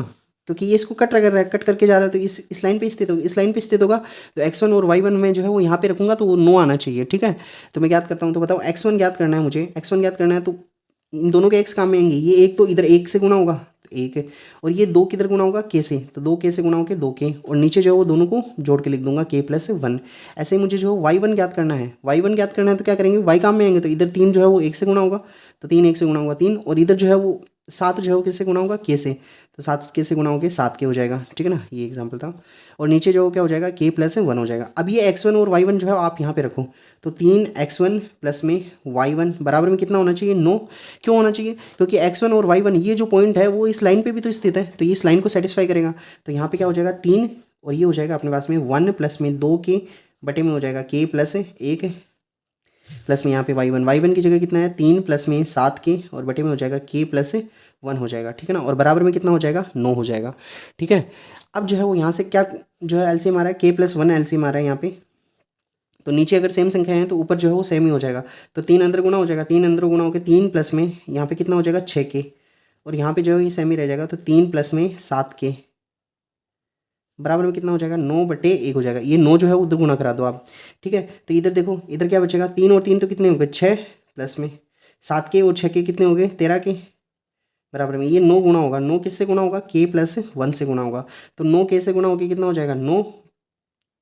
क्योंकि ये इसको कट कर रहा है, कट करके जा रहा है, तो इस लाइन पे स्थित होगा, इस लाइन पे स्थित होगा। तो x1 और y1 में जो है वो यहाँ पे रखूँगा तो वो 9 आना चाहिए। ठीक है, तो मैं ज्ञात करता हूँ, तो बताओ x1 ज्ञात करना है मुझे, x1 ज्ञात करना है, तो इन दोनों के x काम में आएंगे। ये एक तो इधर 1 से गुणा होगा तो 1 है, और ये 2 किधर गुणा होगा, k से, तो 2k से गुणा होकर 2k, और नीचे जो है वो दोनों को जोड़ के लिख दूंगा k+1। ऐसे ही मुझे जो है y1 ज्ञात करना है, y1 ज्ञात करना है तो क्या करेंगे, y काम में आएंगे, तो इधर 3 जो है वो 1 से गुणा होगा, तो 3 1 से गुणा होगा 3, और इधर जो है वो 7 जो है वो किससे गुणा होगा, k से, तो 7 k से गुणा होकर 7k हो जाएगा। ठीक है ना, ये एग्जाम्पल था, और नीचे जो क्या हो जाएगा, k+1 हो जाएगा। अब ये x1 और y1 जो है आप यहाँ पे रखो, तो 3x1 प्लस में y1 बराबर में कितना होना चाहिए, 9। क्यों होना चाहिए, क्योंकि x1 और y1 ये जो पॉइंट है वो इस लाइन पे भी तो स्थित है, तो ये इस लाइन को सेटिस्फाई करेगा। तो यहाँ पे क्या हो जाएगा 3, और ये हो जाएगा अपने पास में 1 प्लस में 2 के बटे में हो जाएगा k+1 प्लस में यहाँ पे y1 की जगह कितना है 3 प्लस में 7 के, और बटे में हो जाएगा k+1 हो जाएगा। ठीक है ना, और बराबर में कितना हो जाएगा, 9 हो जाएगा। ठीक है, अब जो है वो यहाँ से क्या जो है एलसीएम आ रहा है, k+1 एलसीएम आ रहा है यहाँ पे, तो नीचे अगर सेम संख्या है तो ऊपर जो है वो सेम ही हो जाएगा, तो 3 अंदर गुणा हो जाएगा, 3 अंदर गुणा होकर 3 प्लस में यहाँ पे कितना हो जाएगा 6k, और यहाँ पे जो है ये सेम ही रह जाएगा, तो 3 प्लस में 7k बराबर में कितना हो जाएगा, 9/1 हो जाएगा। ये 9 जो है उधर गुणा करा दो आप। ठीक है, तो इधर देखो इधर क्या बचेगा, 3 और 3 तो कितने हो गए 6, प्लस में 7k और 6k कितने हो गए 13k, बराबर में ये 9 गुणा होगा, 9 किससे गुणा होगा, k+1 से गुणा होगा, तो 9k से गुणा होकर कितना हो जाएगा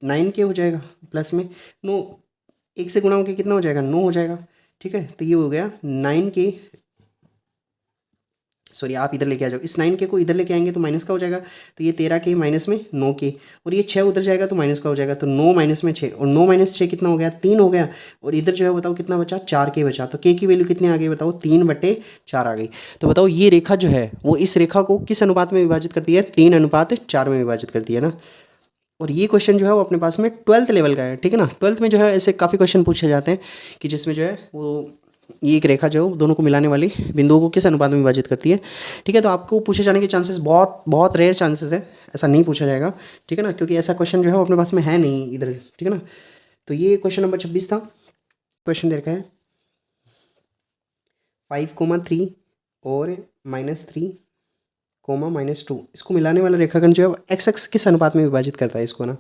9k हो जाएगा, प्लस में 9 1 से गुणा होकर कितना हो जाएगा 9 हो जाएगा। ठीक है, तो ये हो गया 9k, सॉरी आप इधर लेके आ जाओ, इस 9k को इधर लेके आएंगे तो माइनस का हो जाएगा, तो ये 13k माइनस में 9k, और ये 6 उधर जाएगा तो माइनस का हो जाएगा, तो 9 माइनस में 6, और 9 माइनस 6 कितना हो गया 3 हो गया, और इधर जो है बताओ कितना बचा 4k बचा, तो k की वैल्यू कितनी आ गई बताओ 3/4 आ गई। तो बताओ ये रेखा जो है वो इस रेखा को किस अनुपात में विभाजित करती है, 3:4 में विभाजित करती है ना। और ये क्वेश्चन जो है वो अपने पास में 12th लेवल का है। ठीक है ना, 12th में जो है ऐसे काफ़ी क्वेश्चन पूछे जाते हैं कि जिसमें जो है वो ये एक रेखा जो दोनों को मिलाने वाली बिंदुओं को किस अनुपात में विभाजित करती है। ठीक है, तो आपको पूछे जाने के चांसेस बहुत बहुत रेयर चांसेस है, ऐसा नहीं पूछा जाएगा। ठीक है ना, क्योंकि ऐसा क्वेश्चन जो है वो अपने पास में है नहीं इधर। ठीक है ना, तो ये क्वेश्चन नंबर 26 था। क्वेश्चन दे रखा है 5,3 और -3, -2, इसको मिलाने वाला रेखाखंड जो है एक्स एक्स किस अनुपात में विभाजित करता है इसको ना,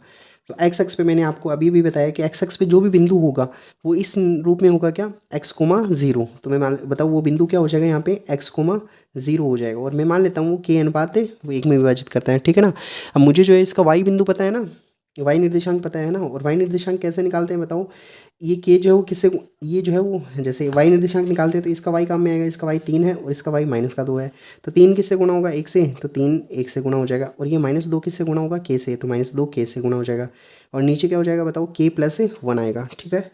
तो एक्स एक्स पे मैंने आपको अभी भी बताया कि एक्स एक्स पे जो भी बिंदु होगा वो इस रूप में होगा, क्या, एक्स कोमा ज़ीरो। तो मैं मान बताऊँ वो बिंदु क्या हो जाएगा यहाँ पे, एक्स कोमा ज़ीरो हो जाएगा। और मैं मान लेता हूँ वो के अनुपात है वो एक में विभाजित करता है, ठीक है ना। अब मुझे जो है इसका वाई बिंदु पता है ना, वाई निर्देशांक पता है ना। और वाई निर्देशांक कैसे निकालते हैं बताओ, ये के जो है वो किससे, ये जो है वो जैसे वाई निर्देशांक निकालते हैं तो इसका वाई काम में आएगा, इसका वाई 3 है और इसका वाई -2 है। तो 3 किससे गुणा होगा, 1 से, तो 3 1 से गुणा हो जाएगा। और ये -2 किससे गुणा होगा, के से, तो -2 के से गुणा हो जाएगा। और नीचे क्या हो जाएगा बताओ, के प्लस 1 आएगा, ठीक है।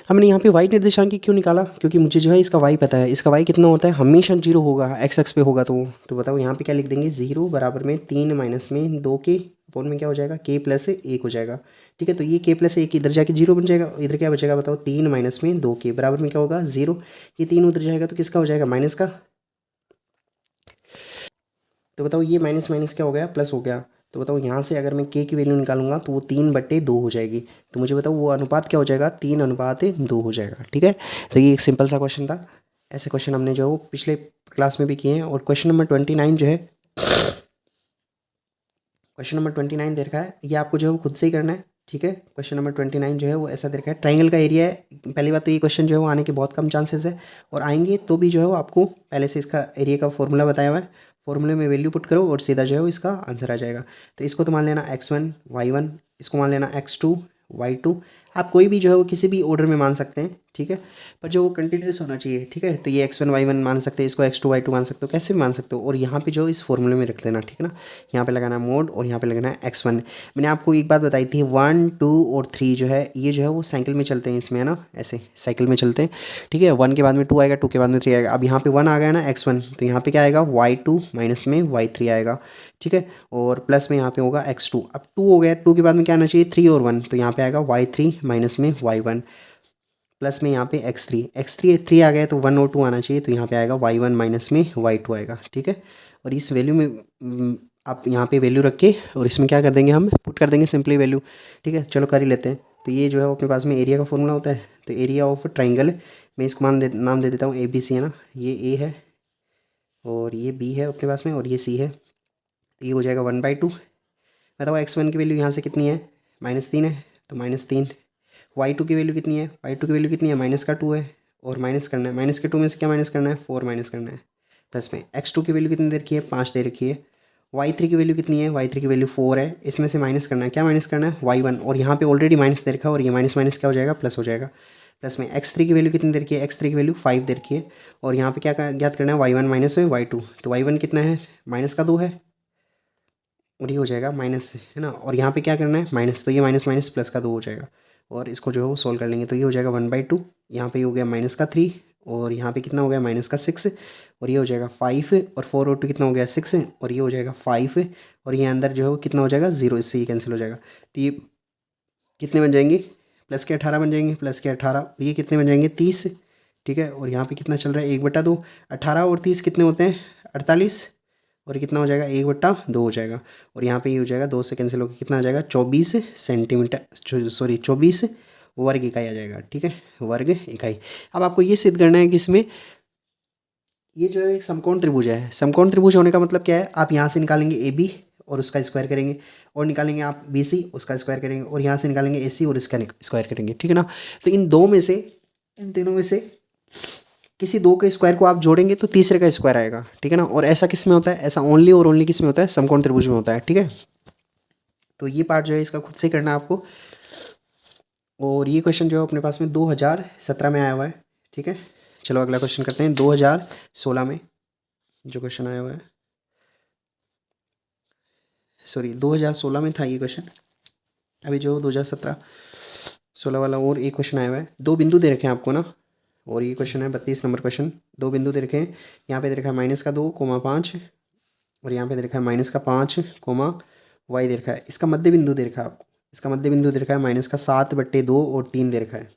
हमने यहाँ पे वाई निर्देशांक क्यों निकाला, क्योंकि मुझे जो है इसका वाई पता है। इसका वाई कितना होता है, हमेशा जीरो होगा, एक्स एक्स पे होगा। तो बताओ यहाँ पे क्या लिख देंगे, 0 बराबर में 3 माइनस में 2 के अपोन में क्या हो जाएगा, के प्लस 1 हो जाएगा, ठीक है। तो ये के प्लस 1 इधर जाके 0 बन जाएगा, इधर क्या बचेगा बताओ, 3 माइनस में 2 के बराबर में क्या होगा, 0। ये 3 उधर जाएगा तो किसका हो जाएगा, माइनस का। तो बताओ ये माइनस माइनस क्या हो गया, प्लस हो गया। तो बताओ यहाँ से अगर मैं के की वैल्यू निकालूंगा तो वो 3/2 हो जाएगी। तो मुझे बताओ वो अनुपात क्या हो जाएगा, 3/2 हो जाएगा, ठीक है। तो ये एक सिंपल सा क्वेश्चन था। ऐसे क्वेश्चन हमने जो है वो पिछले क्लास में भी किए हैं। और क्वेश्चन नंबर 29 जो है, क्वेश्चन नंबर 29 दे रखा है, ये आपको जो है वो खुद से ही करना है, ठीक है। क्वेश्चन नंबर 29 जो है वो ऐसा दे रखा है, ट्राइंगल का एरिया है। पहली बात तो ये क्वेश्चन जो है वो आने के बहुत कम चांसेस है, और आएंगे तो भी जो है वो आपको पहले से इसका एरिया का फॉर्मूला बताया हुआ है। फॉर्मूले में वैल्यू पुट करो और सीधा जो है वो इसका आंसर आ जाएगा। तो इसको तो मान लेना x1 y1, इसको मान लेना x2 y2। आप कोई भी जो है वो किसी भी ऑर्डर में मान सकते हैं, ठीक है, पर जो वो कंटिन्यूस होना चाहिए, ठीक है। तो ये x1 y1 मान सकते हैं, इसको x2 y2 मान सकते हो, कैसे भी मान सकते हो। और यहाँ पे जो इस फॉर्मूले में रख लेना, ठीक है ना। यहाँ पे लगाना मोड और यहाँ पे लगाना है x1। मैंने आपको एक बात बताई थी, 1 2 और 3 जो है ये जो है वो साइकिल में चलते हैं, इसमें है ना, ऐसे साइकिल में चलते हैं, ठीक है। 1 के बाद में 2 आएगा, 2 के बाद में 3 आएगा। अब यहाँ पे 1 आ गया ना, x1, तो यहाँ पे क्या आएगा, y2 माइनस में y3 आएगा, ठीक है। और प्लस में यहाँ पे होगा x2। अब 2 हो गया, 2 के बाद में क्या आना चाहिए, 3 और 1, तो यहाँ पे आएगा y3 माइनस में y1, प्लस में यहाँ पे x3 3 आ गया तो 1 और 2 आना चाहिए, तो यहाँ पे आएगा y1 माइनस में y2 आएगा, ठीक है। और इस वैल्यू में आप यहाँ पे वैल्यू रख के और इसमें क्या कर देंगे, हम पुट कर देंगे सिंपली वैल्यू, ठीक है। चलो कर ही लेते हैं। तो ये जो है अपने पास में एरिया का फॉर्मूला होता है, तो एरिया ऑफ ट्राइंगल, मैं इसको नाम दे देता हूँ ABC, है ना। ये A है और ये B है अपने पास में, और ये C है। तो ये हो जाएगा 1/2। बताओ x1 की वैल्यू यहाँ से कितनी है, -3 है, तो -3। y2 की वैल्यू कितनी है, y2 की वैल्यू कितनी है, -2 है, और माइनस करना है, -2 में से क्या माइनस करना है, 4 माइनस करना है। प्लस में x2 की वैल्यू कितनी दे रखी है, 5 दे रखी है। y3 की वैल्यू कितनी है, y3 की वैल्यू 4 है, इसमें से माइनस करना है, क्या माइनस करना है, y1। और यहाँ पे ऑलरेडी माइनस दे रखा है, और ये माइनस माइनस क्या हो जाएगा, प्लस हो जाएगा। प्लस में x3 की वैल्यू कितनी दे रखी है, x3 की वैल्यू 5 दे रखी है। और यहाँ पे क्या ज्ञात करना है, y1 माइनस y2, तो y1 कितना है, -2 है, और ये हो जाएगा माइनस, है ना। और यहाँ पे क्या करना है, माइनस, तो ये माइनस माइनस प्लस का 2 हो जाएगा। और इसको जो है वो सोल्व कर लेंगे, तो ये हो जाएगा 1/2। यहाँ पे हो गया -3, और यहाँ पे कितना हो गया, -6, और ये हो जाएगा 5, और 4 और 2 कितना हो गया, 6, और ये हो जाएगा 5, और ये अंदर जो है वो कितना हो जाएगा, 0, इससे ही कैंसिल हो जाएगा। तो ये कितने बन जाएंगे, प्लस के 18 बन जाएंगे, प्लस के 18, और ये कितने बन जाएंगे, 30, ठीक है। और यहाँ पे कितना चल रहा है, 1/2, 18 और 30 कितने होते हैं, 48, और कितना हो जाएगा, 1/2 हो जाएगा। और यहाँ पे ये हो जाएगा, 2 से कैंसिल होकर कितना आ जाएगा, 24 सेंटीमीटर, सॉरी 24 वर्ग इकाई आ जाएगा, ठीक है, वर्ग इकाई। अब आपको ये सिद्ध करना है कि इसमें ये जो है एक समकोण त्रिभुज है। समकोण त्रिभुज होने का मतलब क्या है, आप यहाँ से निकालेंगे AB और उसका स्क्वायर करेंगे, और निकालेंगे आप BC, उसका स्क्वायर करेंगे, और यहाँ से निकालेंगे AC और इसका स्क्वायर करेंगे, ठीक है ना। तो इन दो में से, इन तीनों में से किसी दो के स्क्वायर को आप जोड़ेंगे तो तीसरे का स्क्वायर आएगा, ठीक है ना। और ऐसा किस में होता है, ऐसा ओनली और ओनली किस में होता है, समकोण त्रिभुज में होता है, ठीक है। तो ये पार्ट जो है इसका खुद से ही करना है आपको। और ये क्वेश्चन जो है अपने पास में 2017 में आया हुआ है, ठीक है। चलो अगला क्वेश्चन करते हैं, 2016 में जो क्वेश्चन आया हुआ है, सॉरी 2016 में था ये क्वेश्चन, अभी जो 2017-16 वाला और एक क्वेश्चन आया हुआ है। दो बिंदु दे रखे हैं आपको ना, और ये क्वेश्चन है 32 नंबर क्वेश्चन। दो बिंदु दे रखे हैं, यहाँ पे दे रखा है -2, 5, और यहाँ पे दे रखा है -5, y दे रखा है। इसका मध्य बिंदु दे रखा है आपको, इसका मध्य बिंदु दे रखा है -7/2 और 3 दे रखा है।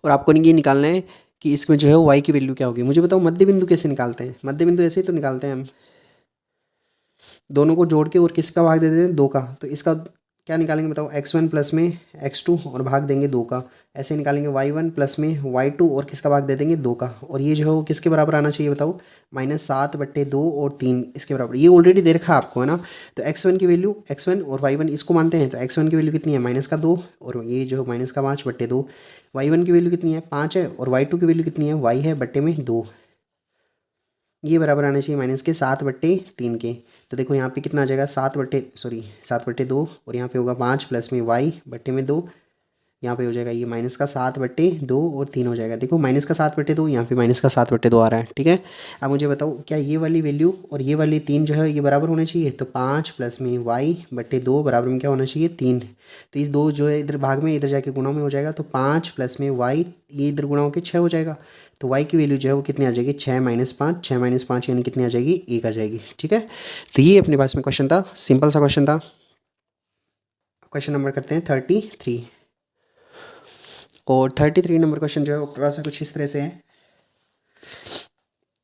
और आपको ये निकालना है कि इसमें जो है y की वैल्यू क्या होगी। मुझे बताओ मध्य बिंदु कैसे निकालते हैं, मध्य बिंदु ऐसे ही तो निकालते हैं हम, दोनों को जोड़ के और किसका भाग दे देते हैं, 2 का। तो इसका क्या निकालेंगे बताओ, x1 प्लस में x2 और भाग देंगे 2 का, ऐसे निकालेंगे y1 प्लस में y2 और किसका भाग दे देंगे 2 का, और ये जो है वो किसके बराबर आना चाहिए बताओ, -7/2 और 3 इसके बराबर। ये ऑलरेडी दे रखा है आपको है ना। तो x1 की वैल्यू, x1 और y1 इसको मानते हैं, तो x1 की वैल्यू कितनी है -2 और ये जो -5/2, y1 की वैल्यू कितनी है 5 है और y2 की वैल्यू कितनी है y है बट्टे में 2, ये बराबर आना चाहिए -7/3 के। तो देखो यहाँ पे कितना आ जाएगा 7/2 और यहाँ पे होगा 5 प्लस में y बट्टे में 2, यहाँ पे हो जाएगा ये -7/2 और 3 हो जाएगा। देखो -7/2 यहाँ पे -7/2 आ रहा है, ठीक है। अब मुझे बताओ क्या ये वाली वैल्यू और ये वाली 3 जो है ये बराबर होने चाहिए, तो 5 प्लस में y/2 बराबर में क्या होना चाहिए 3। तो इस 2 जो है इधर भाग में इधर जाके गुणा में हो जाएगा, तो 5 प्लस में y ये इधर गुणा होकर 6 हो जाएगा। तो y की वैल्यू जो है वो कितनी आ जाएगी 6 - 5 यानी कितनी आ जाएगी 1 आ जाएगी, ठीक है। तो ये अपने पास में क्वेश्चन था, सिंपल सा क्वेश्चन था। क्वेश्चन नंबर करते हैं 33, और 33 नंबर क्वेश्चन जो है वो अपने पास में कुछ इस तरह से है।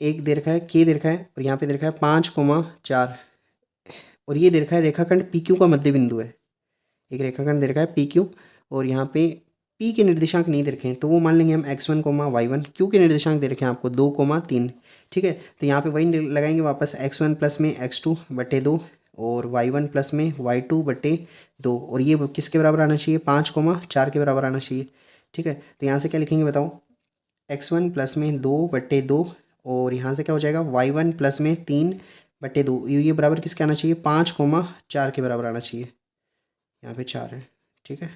एक दे रखा है k दे रखा है और यहाँ पे दे रखा है 5,4 और ये दे रखा है रेखाखंड PQ का मध्य बिंदु है। एक रेखाखंड दे रखा है PQ और यहाँ पे P के निर्देशांक नहीं दे रखे हैं, तो वो मान लेंगे हम x1, y1। Q के निर्देशांक दे रखे हैं आपको 2,3, ठीक है। तो यहाँ पे वही लगाएंगे वापस, x1 प्लस में x2/2 और y1 प्लस में y2/2, और ये किसके बराबर आना चाहिए 5,4 के बराबर आना चाहिए, ठीक है। तो यहाँ से क्या लिखेंगे बताओ, x1 प्लस में 2/2 और यहाँ से क्या हो जाएगा y1 प्लस में 3/2, ये बराबर किसके आना चाहिए 5,4 के बराबर आना चाहिए, यहाँ पे 4 है, ठीक है।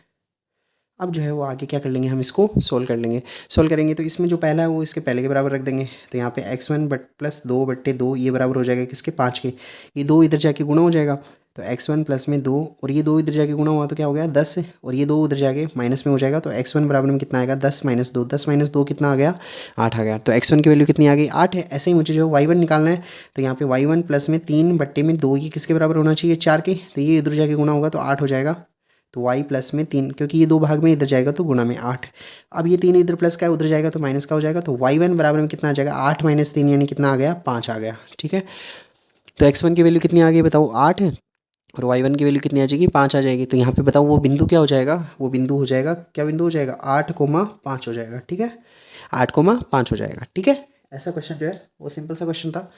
अब जो है वो आगे क्या कर लेंगे, हम इसको सोल्व कर लेंगे। सोल्व करेंगे तो इसमें जो पहला है वो इसके पहले के बराबर रख देंगे, तो यहाँ पे x1 प्लस 2/2 ये बराबर हो जाएगा किसके 5 के, ये 2 इधर जाके गुणा हो जाएगा, तो x1 प्लस में 2 और ये 2 इधर जाके गुणा हुआ तो क्या हो गया 10 और ये 2 उधर जाके माइनस में हो जाएगा, तो x1 बराबर में कितना आएगा 10 - 2, 10 - 2 कितना आ गया 8 आ गया। तो x1 की वैल्यू कितनी आ गई 8 है। ऐसे ही मुझे जो y1 निकालना है, तो यहाँ पे y1 प्लस में 3/2 ये किसके बराबर होना चाहिए 4 के, तो ये इधर जाके गुणा होगा तो 8 हो जाएगा, तो y प्लस में 3 क्योंकि ये 2 भाग में इधर जाएगा तो गुणा में 8। अब ये 3 इधर प्लस का है उधर जाएगा तो माइनस का हो जाएगा, तो y1 बराबर में कितना आ जाएगा 8 - 3 यानी कितना आ गया 5 आ गया, ठीक है। तो x1 की वैल्यू कितनी आ गई बताओ 8 है और y1 की वैल्यू कितनी आ जाएगी 5 आ जाएगी। तो यहाँ पे बताओ वो बिंदु क्या हो जाएगा, वो बिंदु हो जाएगा, क्या बिंदु हो जाएगा 8,5 हो जाएगा, ठीक है, 8,5 हो जाएगा, ठीक है। ऐसा क्वेश्चन जो है वो सिंपल सा क्वेश्चन था।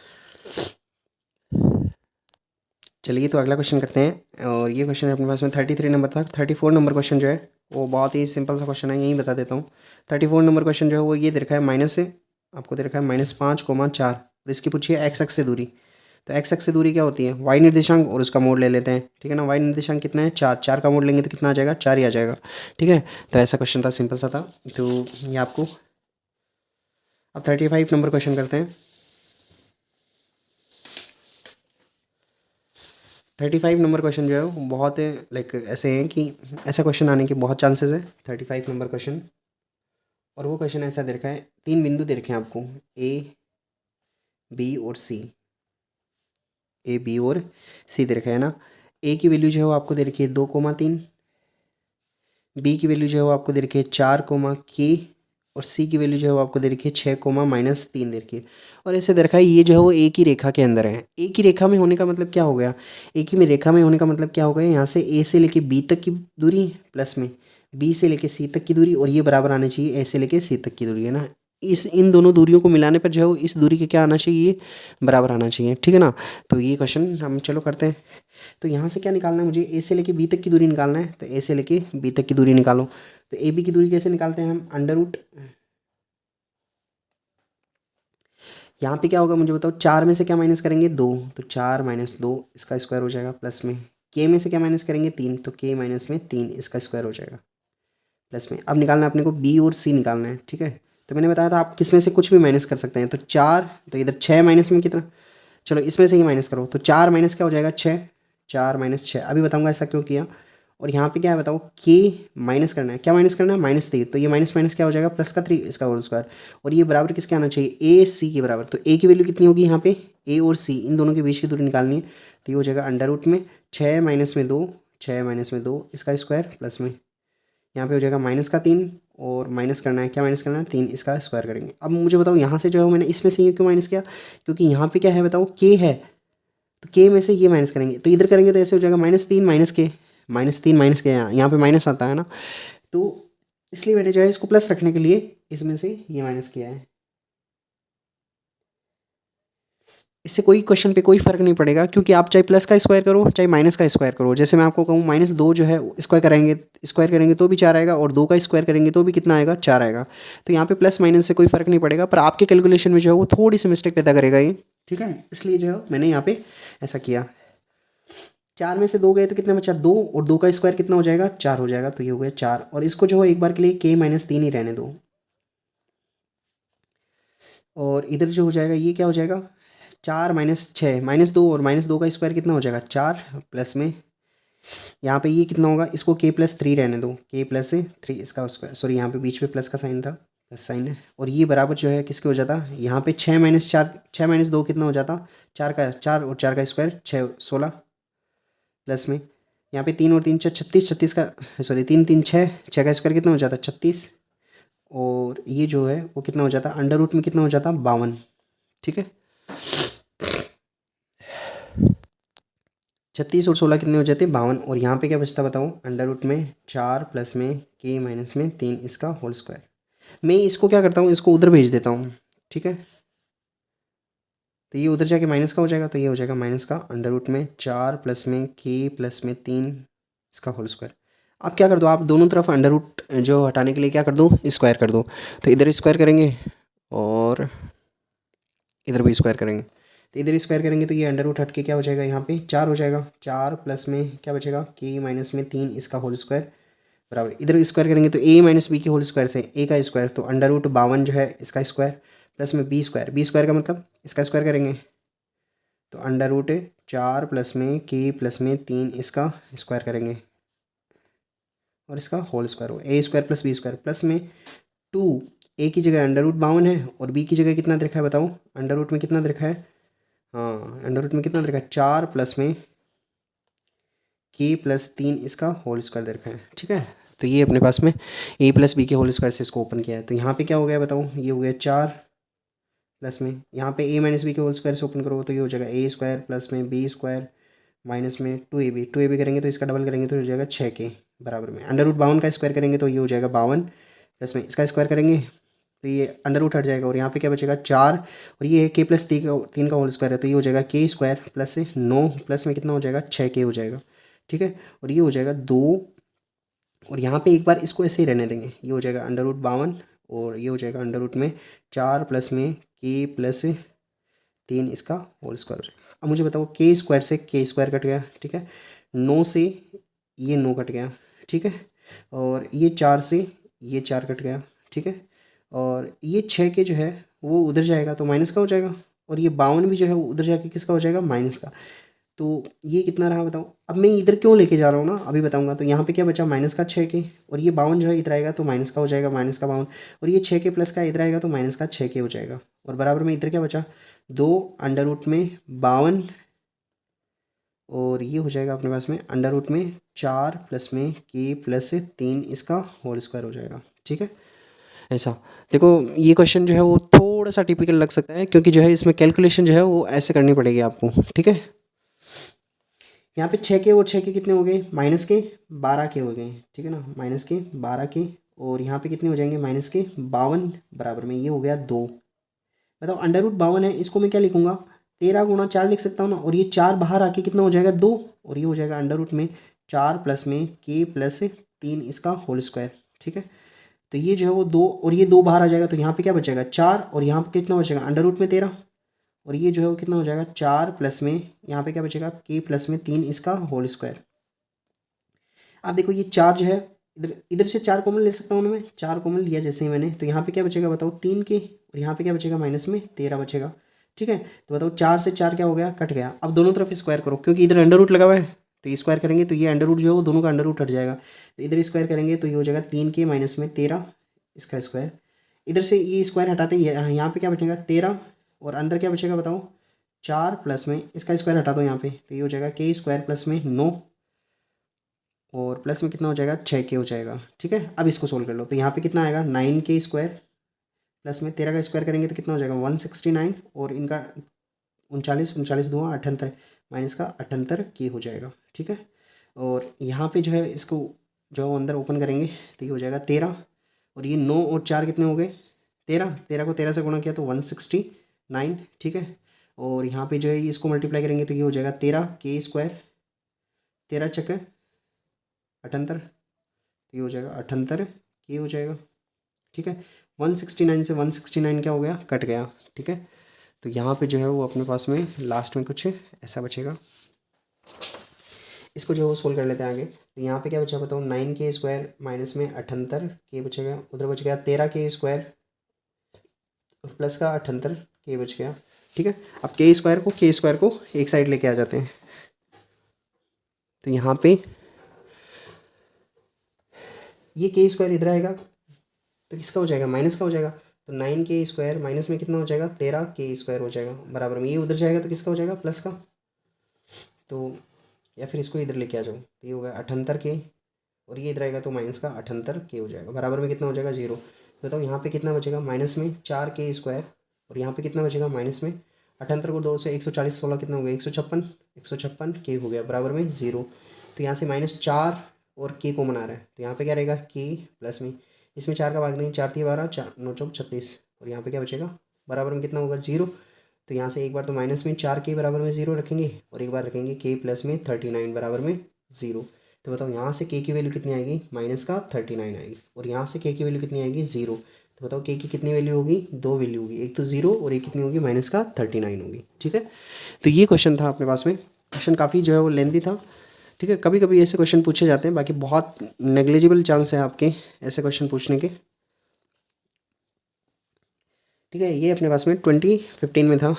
चलिए तो अगला क्वेश्चन करते हैं, और ये क्वेश्चन अपने पास में 33 नंबर था। 34 नंबर क्वेश्चन जो है वो बहुत ही सिंपल सा क्वेश्चन है, यही बता देता हूँ। 34 नंबर क्वेश्चन जो है वो ये दे रखा है माइनस से, आपको दे रखा है -5,4 और इसकी पूछिए x अक्ष से दूरी। तो x अक्ष से दूरी क्या होती है y निर्देशांक और उसका मोड ले लेते हैं, ठीक है ना। y निर्देशांक कितना है 4, 4 का मोड लेंगे तो कितना आ जाएगा 4 ही आ जाएगा, ठीक है। तो ऐसा क्वेश्चन था, सिंपल सा था। तो ये आपको अब 35 नंबर क्वेश्चन करते हैं। 35 नंबर क्वेश्चन जो है वो बहुत लाइक ऐसे हैं कि ऐसा क्वेश्चन आने के बहुत चांसेस है। 35 नंबर क्वेश्चन, और वो क्वेश्चन ऐसा दे रखा है, 3 बिंदु दे रखे हैं आपको A, B और C, A, B और C दे रखा है ना। A की वैल्यू जो है वो आपको दे रखी है 2,3, B की वैल्यू जो है वो आपको दे रखी है 4,K और C की वैल्यू जो है वो आपको दे रखी है 6,-3 दे रखी है। और ऐसे दे रखा है ये जो है वो एक ही रेखा के अंदर है। एक ही रेखा में होने का मतलब क्या हो गया, एक ही में रेखा में होने का मतलब क्या हो गया, यहाँ से A से लेके B तक की दूरी प्लस में B से लेके C तक की दूरी, और ये बराबर आना चाहिए A से लेके C तक की दूरी, है ना। इन दोनों दूरियों को मिलाने पर जो है वो इस दूरी के क्या आना चाहिए बराबर आना चाहिए, ठीक है ना। तो ये क्वेश्चन हम चलो करते हैं। तो यहाँ से क्या निकालना है मुझे, A से लेके B तक की दूरी निकालना है, तो A से लेके B तक की दूरी निकालो। तो AB की दूरी कैसे निकालते हैं हम, अंडर रूट, यहाँ पे क्या होगा मुझे बताओ, 4 में से क्या माइनस करेंगे 2, तो 4 - 2 इसका स्क्वायर हो जाएगा, प्लस में K में से क्या माइनस करेंगे 3, तो K माइनस में 3 इसका स्क्वायर हो जाएगा, प्लस में। अब निकालना है अपने को B और C निकालना है, ठीक है। तो मैंने बताया था आप किस में से कुछ भी माइनस कर सकते हैं, तो 4, तो इधर 6 माइनस में कितना, चलो इसमें से ही माइनस करो, तो 4 माइनस क्या हो जाएगा 6, 4 - 6, अभी बताऊंगा ऐसा क्यों किया। और यहाँ पे क्या है बताओ, K माइनस करना है, क्या माइनस करना है -3, तो ये माइनस माइनस क्या हो जाएगा प्लस का 3 इसका होल स्क्वायर, और ये बराबर किसके आना चाहिए A C के बराबर। तो A की वैल्यू कितनी होगी यहाँ पे, A और C इन दोनों के बीच की दूरी निकालनी है, तो ये हो जाएगा अंडर रूट में 6 - 2, 6 - 2 इसका स्क्वायर, प्लस में यहाँ पे हो जाएगा -3 और माइनस करना है, क्या माइनस करना है 3 इसका स्क्वायर करेंगे। अब मुझे बताओ यहाँ से जो है मैंने इसमें से ये क्यों माइनस किया, क्योंकि यहाँ पे क्या है बताओ K है, तो K में से ये माइनस करेंगे, तो इधर करेंगे तो ऐसे हो जाएगा -3 - K, -3 माइनस के यहाँ पे माइनस आता है ना, तो इसलिए मैंने जो है इसको प्लस रखने के लिए इसमें से ये माइनस किया है। इससे कोई क्वेश्चन पे कोई फ़र्क नहीं पड़ेगा, क्योंकि आप चाहे प्लस का स्क्वायर करो चाहे माइनस का स्क्वायर करो। जैसे मैं आपको कहूँ -2 जो है स्क्वायर करेंगे तो भी 4 आएगा, और 2 का स्क्वायर करेंगे तो भी कितना आएगा, 4 आएगा। तो यहाँ पे प्लस माइनस से कोई फ़र्क नहीं पड़ेगा, पर आपके कैलकुलेशन में जो है वो थोड़ी सी मिस्टेक पैदा करेगा ये, ठीक है। इसलिए जो है मैंने यहाँ पे ऐसा किया। 4 में से 2 गए तो कितना बचा, 2, और 2 का स्क्वायर कितना हो जाएगा, 4 हो जाएगा। तो ये हो गया 4, और इसको जो है एक बार के लिए k-3 ही रहने दो, और इधर जो हो जाएगा ये क्या हो जाएगा, 4 माइनस 6 -2, और -2 का स्क्वायर कितना हो जाएगा, 4, प्लस में यहाँ पे ये कितना होगा, इसको k+3 रहने दो, k+3 इसका स्क्वायर, सॉरी यहाँ पे बीच में प्लस का साइन था, प्लस साइन है, और ये बराबर जो है किसके हो जाता, यहाँ पे 6 - 2 कितना हो जाता, 4 का 4, और 4 का स्क्वायर 6 16, प्लस में यहाँ पे 3 और 3 36, 36 का सॉरी 3 3 6, 6 का स्क्वायर कितना हो जाता, 36, और ये जो है वो कितना हो जाता, अंडर रूट में कितना हो जाता, 52, ठीक है। 36 और 16 कितने हो जाते, 52, और यहाँ पे क्या बचता बताओ, अंडर रूट में 4 प्लस में k-3 इसका होल स्क्वायर। मैं इसको क्या करता हूँ, इसको उधर भेज देता हूँ, ठीक है। तो ये उधर जाके माइनस का हो जाएगा, तो ये हो जाएगा माइनस का अंडर रूट में 4 प्लस में k+3 इसका होल स्क्वायर। अब क्या कर दो, आप दोनों तरफ अंडर रूट जो हटाने के लिए क्या कर दो, स्क्वायर कर दो। तो इधर स्क्वायर करेंगे और इधर भी स्क्वायर करेंगे, तो इधर स्क्वायर करेंगे तो ये अंडर रूट हट के क्या हो जाएगा, यहाँ पे 4 हो जाएगा, 4 प्लस में क्या बचेगा, k-3 इसका होल स्क्वायर, बराबर इधर स्क्वायर करेंगे तो a-b के होल स्क्वायर से a का स्क्वायर, तो अंडर रूट 52 जो है इसका स्क्वायर, प्लस में b स्क्वायर का मतलब इसका स्क्वायर करेंगे, तो अंडर रूट 4 प्लस में k+3 इसका स्क्वायर करेंगे, और इसका होल स्क्वायर हो, a² प्लस b² प्लस में 2, a की जगह अंडर रूट 52 है, और b की जगह कितना दे रखा है बताओ, अंडर रूट में कितना दे रखा है, हाँ अंडर रूट में कितना दे रखा है, 4 प्लस में k+3 इसका होल स्क्वायर दे रखा है, ठीक है। तो ये अपने पास में a+b के होल स्क्वायर से इसको ओपन किया है, तो यहाँ पे क्या हो गया बताओ, ये हो गया 4 प्लस में यहाँ पे a-b के होल स्क्वायर से ओपन करोगे तो ये हो जाएगा a² प्लस में b² माइनस में 2ab करेंगे तो इसका डबल करेंगे तो हो जाएगा 6k, बराबर में अंडर रूट 52 का स्क्वायर करेंगे तो ये हो जाएगा 52, प्लस में इसका स्क्वायर करेंगे तो ये अंडर रूट हट जाएगा, और यहाँ पे क्या बचेगा 4, और ये है k+3 का होल स्क्वायर है, तो ये हो जाएगा k² प्लस से 9, प्लस में कितना हो जाएगा 6k हो जाएगा, ठीक है। और ये हो जाएगा 2, और यहाँ पे एक बार इसको ऐसे ही रहने देंगे, ये हो जाएगा अंडर रूट 52, और ये हो जाएगा अंडर रूट में 4 प्लस में k+3 इसका होल स्क्वायर हो जाएगा। अब मुझे बताओ k² से k² कट गया, ठीक है, 9 से ये 9 कट गया, ठीक है, और ये 4 से ये 4 कट गया, ठीक है, और ये 6k जो है वो उधर जाएगा तो माइनस का हो जाएगा, और ये 52 भी जो है वो उधर जाके किसका हो जाएगा, माइनस का। तो ये कितना रहा बताओ, अब मैं इधर क्यों लेके जा रहा हूँ ना अभी बताऊंगा। तो यहाँ पे क्या बचा, माइनस का 6k, और ये 52 जो है इधर आएगा तो माइनस का हो जाएगा, माइनस का 52, और ये 6k प्लस का इधर आएगा तो माइनस का 6k हो जाएगा, और बराबर में इधर क्या बचा, 2 अंडर रूट में 52, और ये हो जाएगा अपने पास में अंडर रूट में 4 प्लस में k+3 इसका होल स्क्वायर हो जाएगा, ठीक है। ऐसा देखो, ये क्वेश्चन जो है वो थोड़ा सा टिपिकल लग सकता है, क्योंकि जो है इसमें कैलकुलेशन जो है वो ऐसे करनी पड़ेगी आपको, ठीक है। यहाँ पे 6k और 6k कितने हो गए, माइनस के 12k हो गए, ठीक है ना, माइनस के 12k, और यहाँ पे कितने हो जाएंगे, माइनस के 52, बराबर में ये हो गया 2। बताओ अंडर रूट 52 है, इसको मैं क्या लिखूंगा, 13 × 4 लिख सकता हूँ ना, और ये 4 बाहर आके कितना हो जाएगा, 2, और ये हो जाएगा अंडर रूट में 4 प्लस में k+3 इसका होल स्क्वायर, ठीक है। तो ये जो है वो 2, और ये 2 बाहर आ जाएगा तो यहाँ पे क्या बचेगा 4, और यहाँ पे कितना बचेगा अंडर रूट में 13, और ये जो है वो कितना हो जाएगा 4 प्लस में यहाँ पे क्या बचेगा k+3 इसका होल स्क्वायर। अब देखो ये 4 जो है इधर इधर से 4 कॉमन ले सकता हूँ ना मैं, 4 कॉमन लिया जैसे ही मैंने, तो यहाँ पे क्या बचेगा बताओ 3k, और यहाँ पे क्या बचेगा माइनस में 13 बचेगा, ठीक है। तो बताओ 4 से 4 क्या हो गया, कट गया। अब दोनों तरफ स्क्वायर करो, क्योंकि इधर अंडर रूट लगा हुआ है तो ये स्क्वायर करेंगे तो ये अंडर रूट जो है वो दोनों का अंडर रूट हट जाएगा, तो इधर स्क्वायर करेंगे तो ये हो जाएगा 3k माइनस में 13 इसका स्क्वायर। इधर से ये स्क्वायर हटाते ही यहाँ पे क्या बचेगा 13, और अंदर क्या बचेगा बताओ 4 प्लस में इसका स्क्वायर हटा दो यहाँ पे, तो ये हो जाएगा k² प्लस में 9, और प्लस में कितना हो जाएगा 6k हो जाएगा, ठीक है। अब इसको सोल्व कर लो, तो यहाँ पे कितना आएगा 9k² प्लस में 13 का स्क्वायर करेंगे तो कितना हो जाएगा 169, और इनका 39 39 2 78 माइनस का 78k हो जाएगा, ठीक है। और यहाँ पे जो है इसको जो है अंदर ओपन करेंगे तो ये हो जाएगा 13, और ये 9 और 4 कितने हो गए 13, 13 को 13 से गुणा किया तो 169, ठीक है। और यहाँ पे जो है इसको मल्टीप्लाई करेंगे तो ये हो जाएगा 13 के स्क्वायर, 13 चक्कर 78, तो ये हो जाएगा 78 के हो जाएगा, ठीक है। 169 से 169 क्या हो गया, कट गया, ठीक है। तो यहाँ पे जो है वो अपने पास में लास्ट में कुछ ऐसा बचेगा। इसको जो है वो सोल्व कर लेते हैं आगे। तो यहाँ पे क्या बचा बताओ, 9 के स्क्वायर माइनस में 78 के बचेगा, उधर बच गया 13 के स्क्वायर और प्लस का 78 के बच गया, ठीक है। अब के स्क्वायर को एक साइड लेके आ जाते हैं। तो यहाँ पे ये के स्क्वायर इधर आएगा तो किसका हो जाएगा, माइनस का हो जाएगा। तो 9 के स्क्वायर माइनस में कितना हो जाएगा, 13 के स्क्वायर हो जाएगा, बराबर में ये उधर जाएगा तो किसका हो जाएगा, प्लस का। तो या फिर इसको इधर लेके आ जाओ तो ये हो गया 78 के, और ये इधर आएगा तो माइनस का 78 के हो जाएगा, बराबर में कितना हो जाएगा, 0। तो बताओ यहाँ पे कितना बचेगा, माइनस में 4 के स्क्वायर, और यहाँ पे कितना बचेगा, माइनस में 78 को 2 से 140 16 कितना हो गया, 156 के हो गया, बराबर में 0। तो यहाँ से -4 और के को मना रहा है तो यहाँ पे क्या रहेगा, के प्लस में इसमें 4 का भाग देंगे, 4 3 12 4 9 चौक 36, और यहाँ पे क्या बचेगा, बराबर में कितना होगा, 0। तो यहाँ से एक बार तो माइनस में 4 के बराबर में 0 रखेंगे, और एक बार रखेंगे के प्लस में 39 बराबर में 0। तो बताओ यहाँ से के की वैल्यू कितनी आएगी, माइनस का 39 आएगी, और यहाँ से के की वैल्यू कितनी आएगी, 0। तो बताओ के की कितनी वैल्यू होगी, 2 वैल्यू होगी, एक तो 0 और एक कितनी होगी, माइनस का 39 होगी, ठीक है। तो ये क्वेश्चन था अपने पास में। क्वेश्चन काफ़ी जो है वो लेंथी था, ठीक है। कभी कभी ऐसे क्वेश्चन पूछे जाते हैं, बाकी बहुत नेग्लिजिबल चांस है आपके ऐसे क्वेश्चन पूछने के, ठीक है। ये अपने पास में 2015 में था।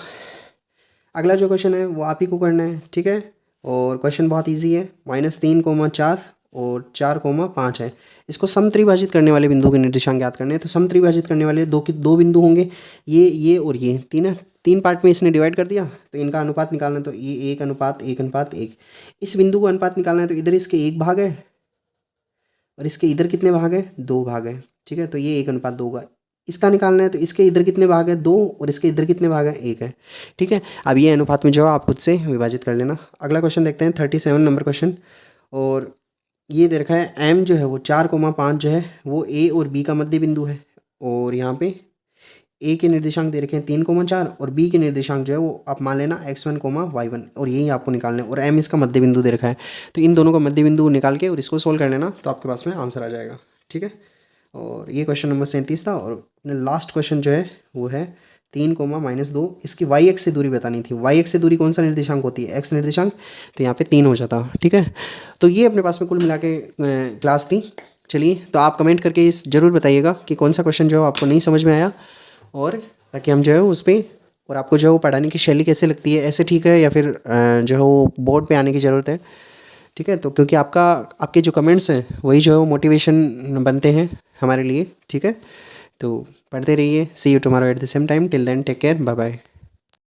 अगला जो क्वेश्चन है वो आप ही को करना है, ठीक है। और क्वेश्चन बहुत इजी है, -3,4 और 4,5 है। इसको समत्रिभाजित करने वाले बिंदु के निर्देशांक ज्ञात करने हैं। तो समत्रिभाजित करने वाले दो बिंदु होंगे, ये और ये तीन पार्ट में इसने डिवाइड कर दिया। तो इनका अनुपात निकालना है, तो ये 1:1:1। इस बिंदु को अनुपात निकालना है तो इधर इसके 1 भाग है और इसके इधर कितने भाग है, 2 भाग है, ठीक है। तो ये 1:2 होगा। इसका निकालना है तो इसके इधर कितने भाग है, 2, और इसके इधर कितने भाग है, 1 है, ठीक है। अब ये अनुपात में जो है आप खुद से विभाजित कर लेना। अगला क्वेश्चन देखते हैं, 37 नंबर क्वेश्चन। और ये दे रखा है m जो है वो 4,5 जो है वो a और b का मध्य बिंदु है, और यहाँ पे a के निर्देशांक दे रखे हैं 3,4 और b के निर्देशांक जो है वो आप मान लेना x1, y1, और यही आपको निकालना है, और m इसका मध्य बिंदु दे रखा है। तो इन दोनों का मध्य बिंदु निकाल के और इसको सोल्व कर लेना तो आपके पास में आंसर आ जाएगा, ठीक है। और ये क्वेश्चन नंबर 37 था। और अपने लास्ट क्वेश्चन जो है वो है 3,-2। इसकी वाई एक्स से दूरी बतानी थी। वाई एक्स से दूरी कौन सा निर्देशांक होती है, एक्स निर्देशांक। तो यहाँ पे 3 हो जाता, ठीक है। तो ये अपने पास में कुल मिला के क्लास थी। चलिए, तो आप कमेंट करके इस ज़रूर बताइएगा कि कौन सा क्वेश्चन जो है आपको नहीं समझ में आया, और ताकि हम जो है उस पर, और आपको जो है वो पढ़ाने की शैली कैसे लगती है, ऐसे ठीक है या फिर जो है वो बोर्ड पे आने की ज़रूरत है, ठीक है। तो क्योंकि आपके जो कमेंट्स हैं वही जो है वो मोटिवेशन बनते हैं हमारे लिए, ठीक है। तो पढ़ते रहिए। See you tomorrow at the same time. Till then take care, bye bye.